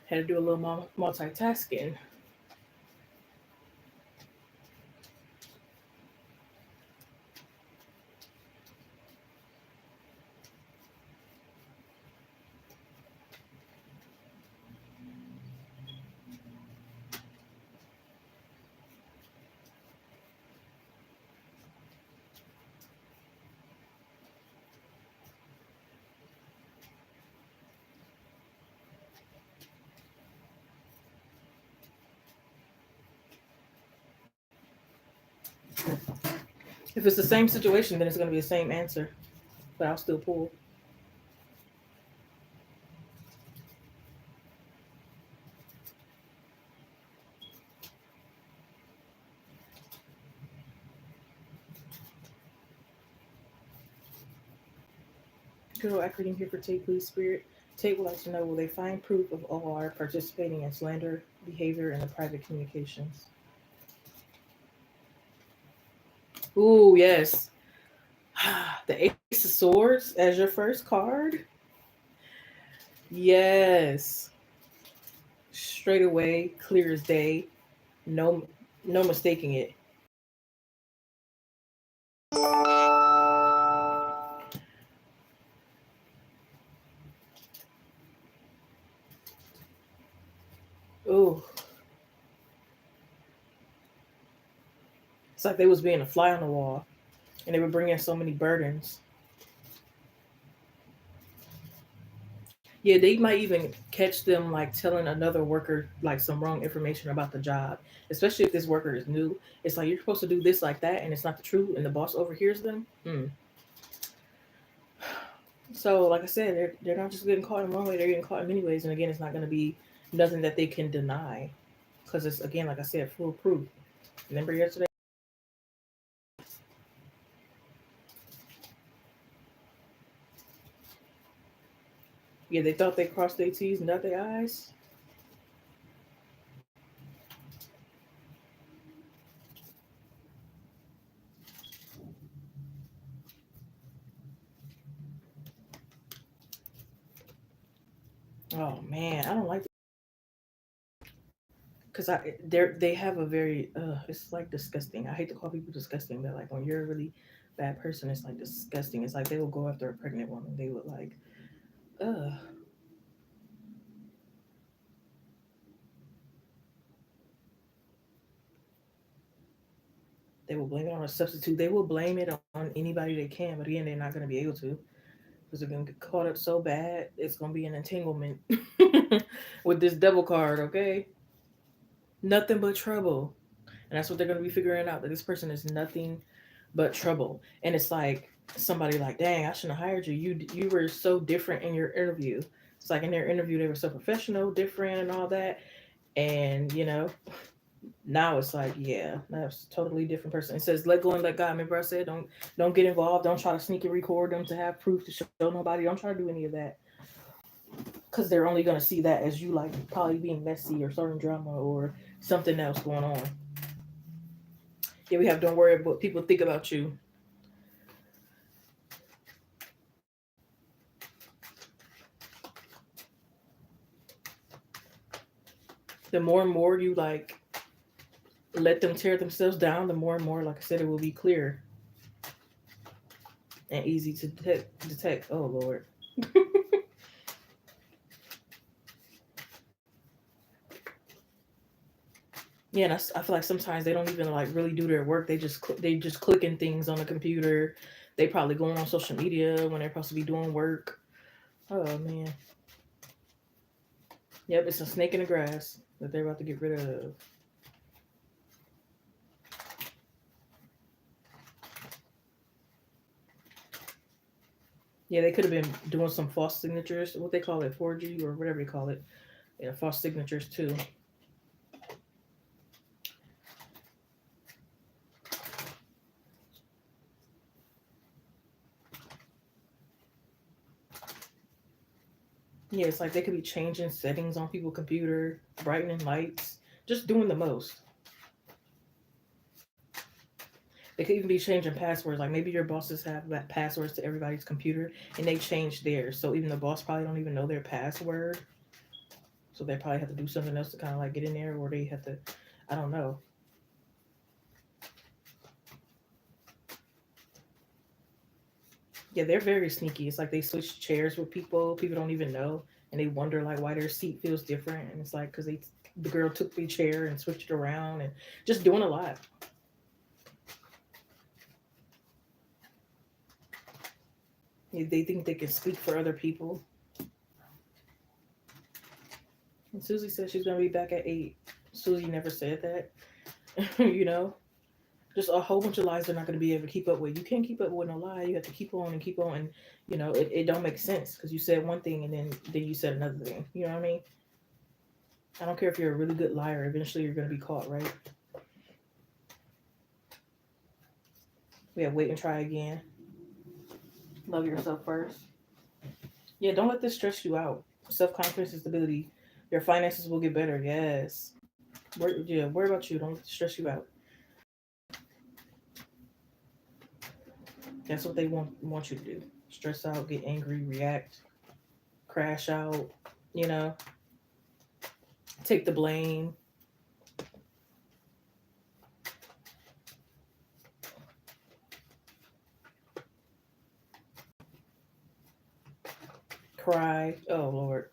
Had to do a little multitasking. If it's the same situation, then it's going to be the same answer, but I'll still pull. Good old acronym here for Tate, please, Spirit. Tate would like to know, will they find proof of OR participating in slander behavior in the private communications? Ooh, yes. The Ace of Swords as your first card? Yes. Straight away, clear as day. No no mistaking it. Ooh. It's like they was being a fly on the wall and they were bringing so many burdens. Yeah, they might even catch them like telling another worker like some wrong information about the job, especially if this worker is new. It's like you're supposed to do this like that, and it's not the truth, and the boss overhears them. So, like I said, they're not just getting caught in one way; they're getting caught in many ways. And again, it's not going to be nothing that they can deny because it's again, like I said, full proof. Remember yesterday? Yeah, they thought they crossed their T's and dot their I's. Oh man, I don't like because they have a very it's like disgusting. I hate to call people disgusting, but like when you're a really bad person, it's like disgusting. It's like they will go after a pregnant woman. They would like uh they will blame it on a substitute. They will blame it on anybody they can, but again, they're not going to be able to because they're going to get caught up so bad. It's going to be an entanglement with this devil card. Okay, nothing but trouble, and that's what they're going to be figuring out, that this person is nothing but trouble. And it's like somebody like, dang, I shouldn't have hired you. You were so different in your interview. It's like in their interview they were so professional, different, and all that. And now it's like, yeah, that's a totally different person. It says let go and let God. Remember I said don't get involved. Don't try to sneak and record them to have proof to show nobody. Don't try to do any of that because they're only gonna see that as you like probably being messy or starting drama or something else going on. Yeah, we have don't worry about what people think about you. The more and more you like let them tear themselves down, the more and more, like I said, it will be clear and easy to detect. Oh Lord. Yeah, and I feel like sometimes they don't even like really do their work. They just clicking things on the computer. They probably going on social media when they're supposed to be doing work. Oh man. Yep, it's a snake in the grass that they're about to get rid of. Yeah, they could have been doing some false signatures, what they call it, 4G or whatever you call it. Yeah, false signatures too. Yeah, it's like they could be changing settings on people's computer, brightening lights, just doing the most. They could even be changing passwords. Like maybe your bosses have that passwords to everybody's computer and they change theirs. So even the boss probably don't even know their password. So they probably have to do something else to kind of like get in there, or they have to, I don't know. Yeah, they're very sneaky. It's like they switch chairs with people. People don't even know, and they wonder like why their seat feels different. And it's like because the girl took the chair and switched it around and just doing a lot. They think they can speak for other people. And Susie said she's gonna be back at 8. Susie never said that. you know, just a whole bunch of lies they're not gonna be able to keep up with. You can't keep up with no lie. You have to keep on and keep on, and it don't make sense because you said one thing and then you said another thing. You know what I mean? I don't care if you're a really good liar. Eventually, you're gonna be caught, right? Yeah, wait and try again. Love yourself first. Yeah, don't let this stress you out. Self confidence and stability. Your finances will get better. Yes. Worry about you. Don't let it stress you out. That's what they want you to do. Stress out, get angry, react, crash out. You know, take the blame, cry. Oh Lord.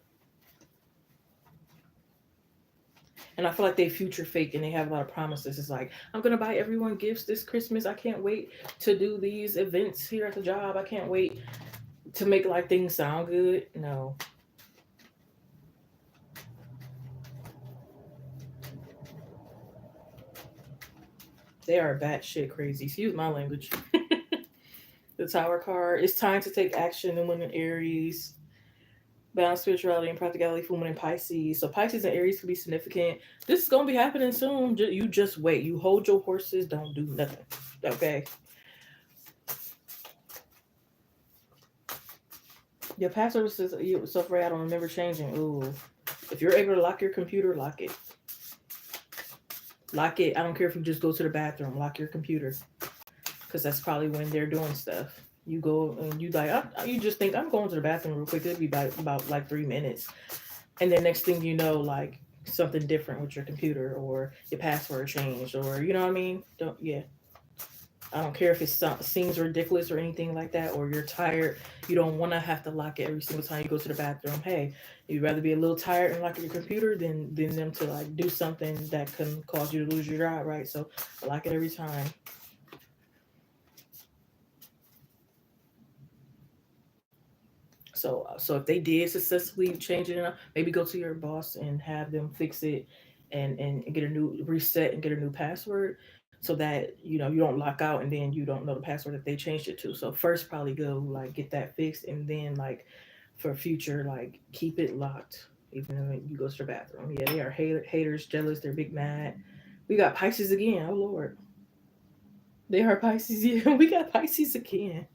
And I feel like they future fake and they have a lot of promises. It's like, I'm gonna buy everyone gifts this Christmas. I can't wait to do these events here at the job. I can't wait to make like things sound good. No. They are batshit crazy. Excuse my language. The Tower card. It's time to take action in Women Aries. Balance spirituality and practicality for Women in Pisces. So Pisces and Aries can be significant. This is gonna be happening soon. You just wait. You hold your horses. Don't do nothing. Okay. Your password says you so afraid I don't remember changing. Ooh. If you're able to lock your computer, lock it. Lock it. I don't care if you just go to the bathroom. Lock your computer. Because that's probably when they're doing stuff. You go and you like, you just think I'm going to the bathroom real quick. It'll be about like 3 minutes, and then next thing you know, like something different with your computer or your password changed, or you know what I mean. Don't yeah. I don't care if seems ridiculous or anything like that, or you're tired. You don't want to have to lock it every single time you go to the bathroom. Hey, you'd rather be a little tired and lock your computer than them to like do something that can cause you to lose your job, right? So lock it every time. So if they did successfully change it enough, maybe go to your boss and have them fix it and get a new reset and get a new password so that you don't lock out and then you don't know the password that they changed it to. So first probably go like get that fixed and then like for future like keep it locked even when you go to the bathroom. Yeah, they are haters, jealous, they're big mad. We got Pisces again. Oh Lord. They are Pisces. Yeah, we got Pisces again.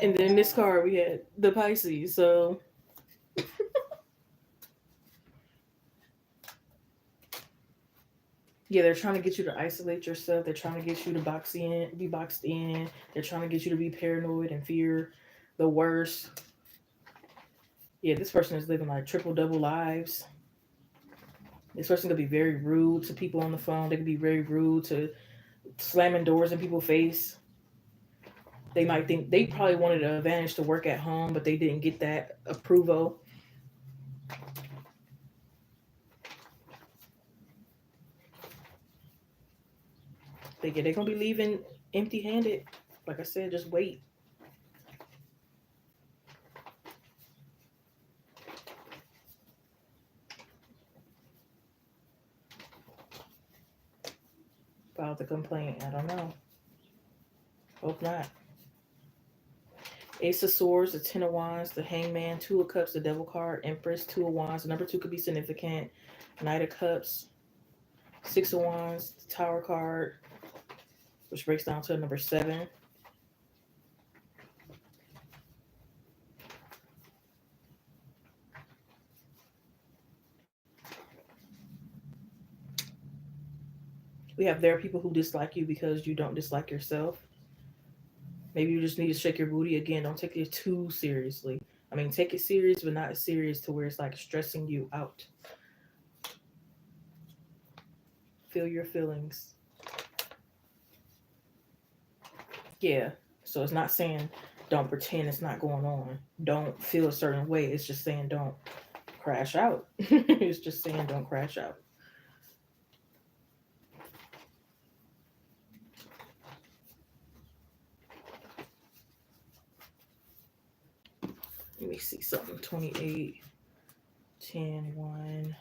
And then this card we had the Pisces. So yeah, they're trying to get you to isolate yourself. They're trying to get you to be boxed in. They're trying to get you to be paranoid and fear the worst. Yeah, this person is living like triple double lives. This person could be very rude to people on the phone. They could be very rude to slamming doors in people's face. They might think they probably wanted an advantage to work at home, but they didn't get that approval. They're gonna be leaving empty handed. Like I said, just wait. Filed the complaint. I don't know. Hope not. Ace of Swords, the Ten of Wands, the Hangman, Two of Cups, the Devil card, Empress, Two of Wands. Number two could be significant. Knight of Cups, Six of Wands, the Tower card, which breaks down to number 7. We have there are people who dislike you because you don't dislike yourself. Maybe you just need to shake your booty again. Don't take it too seriously. I mean, take it serious, but not serious to where it's like stressing you out. Feel your feelings. Yeah. So it's not saying don't pretend it's not going on. Don't feel a certain way. It's just saying don't crash out. It's just saying don't crash out. Let me see something. 28, 10, 1.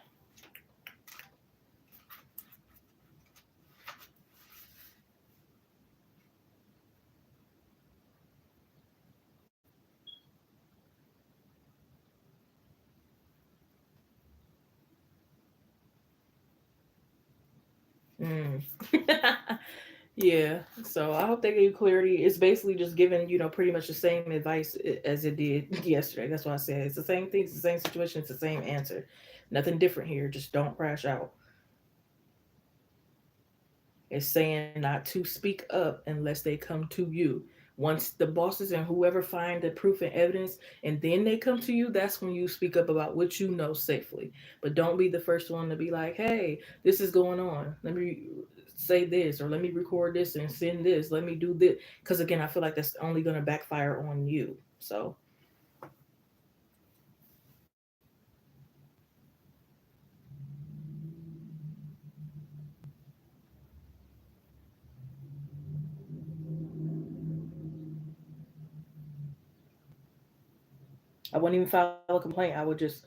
Mm. Yeah. So I hope they gave you clarity. It's basically just giving, pretty much the same advice as it did yesterday. That's why I said it's the same thing, it's the same situation, it's the same answer. Nothing different here. Just don't crash out. It's saying not to speak up unless they come to you. Once the bosses and whoever find the proof and evidence and then they come to you, that's when you speak up about what you know safely. But don't be the first one to be like, hey, this is going on. Let me say this, or let me record this and send this. Let me do this. Because again, I feel like that's only going to backfire on you. So I wouldn't even file a complaint. I would just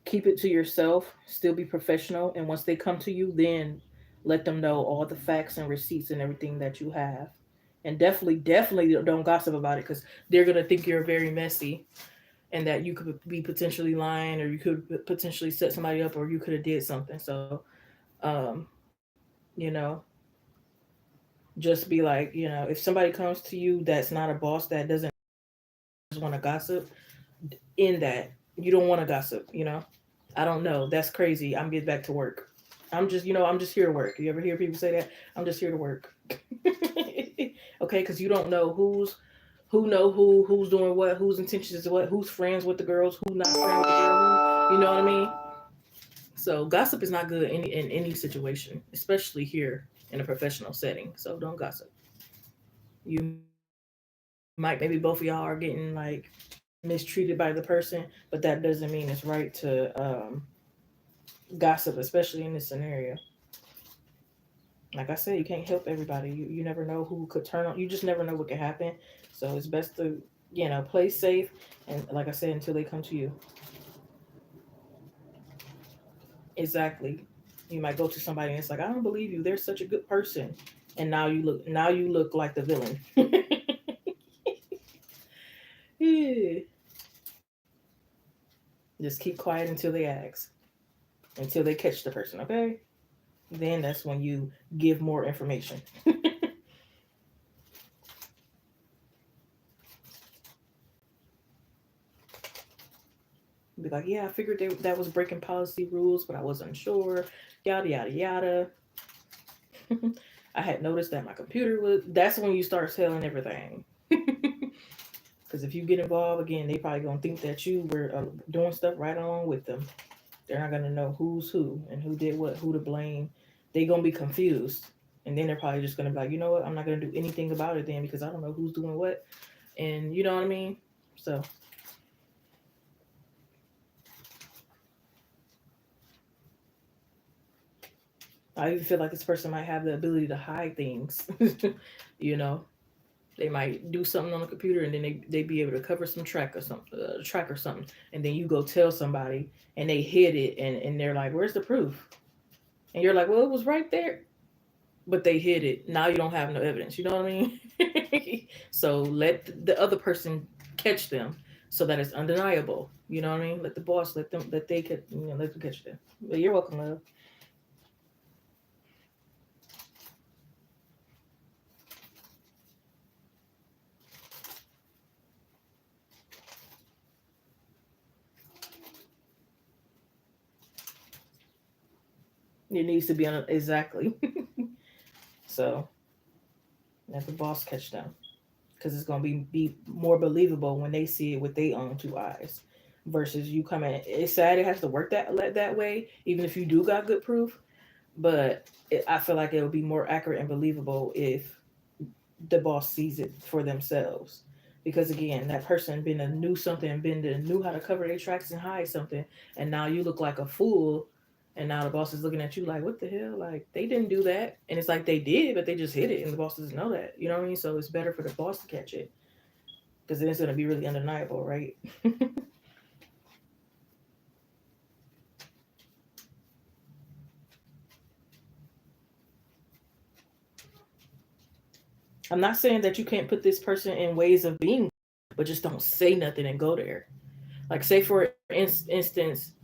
keep it to yourself, still be professional, and once they come to you, then let them know all the facts and receipts and everything that you have. And definitely don't gossip about it because they're gonna think you're very messy and that you could be potentially lying or you could potentially set somebody up or you could have did something. So, um, you know, just be like, if somebody comes to you that's not a boss that doesn't just want to gossip, in that you don't want to gossip. I don't know. That's crazy. I'm getting back to work. I'm just here to work. You ever hear people say that? I'm just here to work. Okay, because you don't know who's doing what, whose intentions is what, who's friends with the girls, who's not friends with the girl. You know what I mean? So gossip is not good in any situation, especially here in a professional setting. So don't gossip. You might maybe both of y'all are getting like mistreated by the person, but that doesn't mean it's right to gossip, especially in this scenario. Like I said, you can't help everybody. You never know who could turn on. You just never know what could happen. So it's best to play safe and like I said, until they come to you. Exactly. You might go to somebody and it's like, I don't believe you. They're such a good person, and now you look like the villain. Yeah. Just keep quiet until they ask, until they catch the person. Okay. Then that's when you give more information. Be like, yeah, I figured that was breaking policy rules, but I wasn't sure. Yada yada yada. I had noticed that my computer was. That's when you start telling everything. Because if you get involved again, they probably gonna think that you were doing stuff right along with them. They're not gonna know who's who and who did what, who to blame. They gonna be confused, and then they're probably just gonna be like, you know what? I'm not gonna do anything about it then because I don't know who's doing what, and you know what I mean. So I even feel like this person might have the ability to hide things. you know, they might do something on the computer and then they be able to cover some track or something, and then you go tell somebody and they hid it and they're like, "Where's the proof?" And you're like, "Well, it was right there," but they hid it. Now you don't have no evidence. You know what I mean? So let the other person catch them so that it's undeniable. You know what I mean? Let the boss let they could let them catch them. But you're welcome, love. It needs to be on exactly. So let the boss catch them, because it's gonna be more believable when they see it with their own two eyes, versus you coming. It's sad it has to work that way, even if you do got good proof. But I feel like it would be more accurate and believable if the boss sees it for themselves. Because again, that person been to knew something, been to knew how to cover their tracks and hide something, and now you look like a fool, and now the boss is looking at you like, what the hell? Like they didn't do that, and it's like they did, but they just hid it, and the boss doesn't know that. You know what I mean? So it's better for the boss to catch it, because then it's gonna be really undeniable, right? I'm not saying that you can't put this person in ways of being, but just don't say nothing and go there. Like say for instance,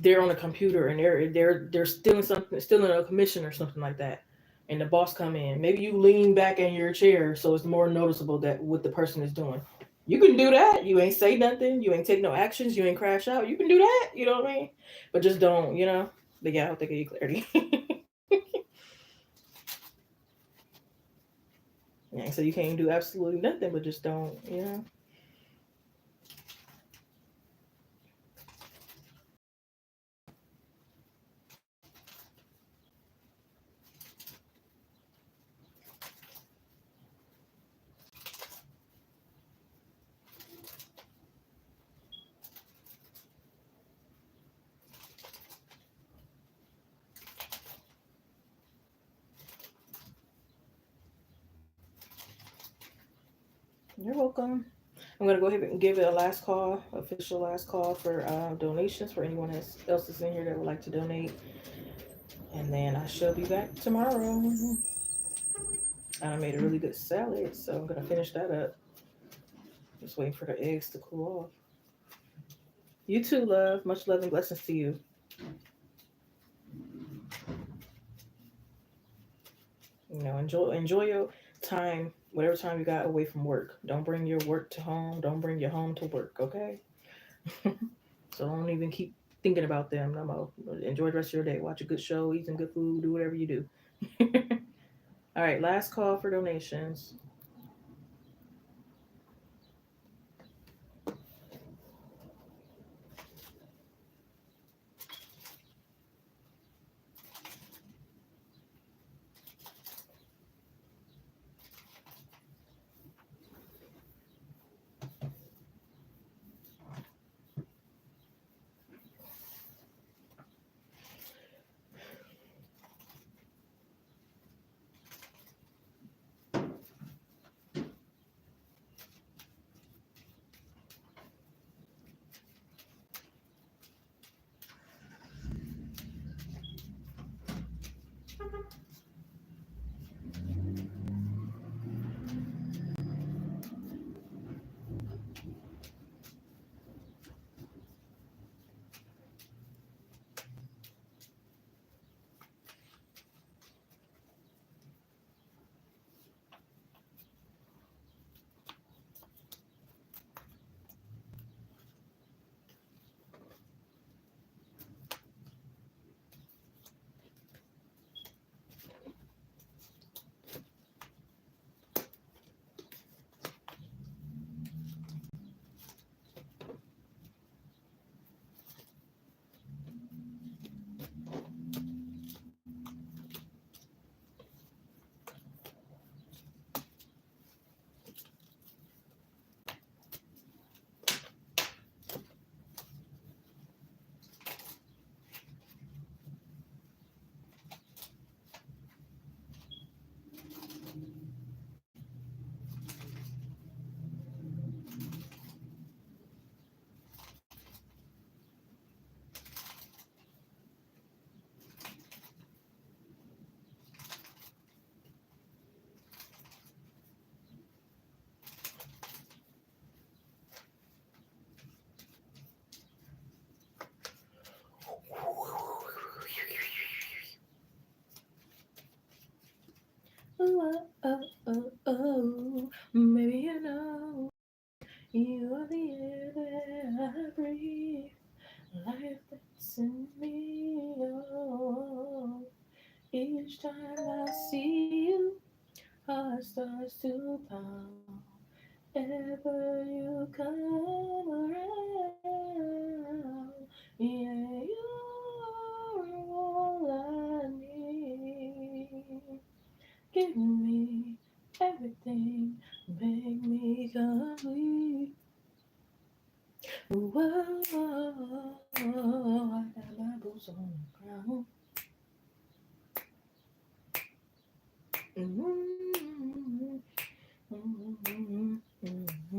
they're on a computer and they're stealing something, stealing a commission or something like that, and the boss come in. Maybe you lean back in your chair so it's more noticeable that what the person is doing. You can do that. You ain't say nothing. You ain't take no actions. You ain't crash out. You can do that. You know what I mean? But just don't. You know. But yeah, I don't think I give you clarity. Yeah, so you can't do absolutely nothing, but just don't. You know. You're welcome. I'm gonna go ahead and give it a last call, official last call for donations for anyone else is in here that would like to donate, and then I shall be back tomorrow. I made a really good salad, so I'm gonna finish that up. Just waiting for the eggs to cool off. You too, love. Much love and blessings to you. You know, enjoy your time, whatever time you got away from work. Don't bring your work to home. Don't bring your home to work. Okay. So don't even keep thinking about them no more. Enjoy the rest of your day. Watch a good show, eat some good food, do whatever you do. All right, last call for donations. Oh, oh, oh, oh, maybe I know you are the air that I breathe. Life that's in me, oh, Each time I see you, heart starts to pound. Ever you come around, yeah, you're all I need. Giving me everything, make me complete. Whoa, I got my boots on the ground. Mm-hmm. Mm-hmm. Mm-hmm.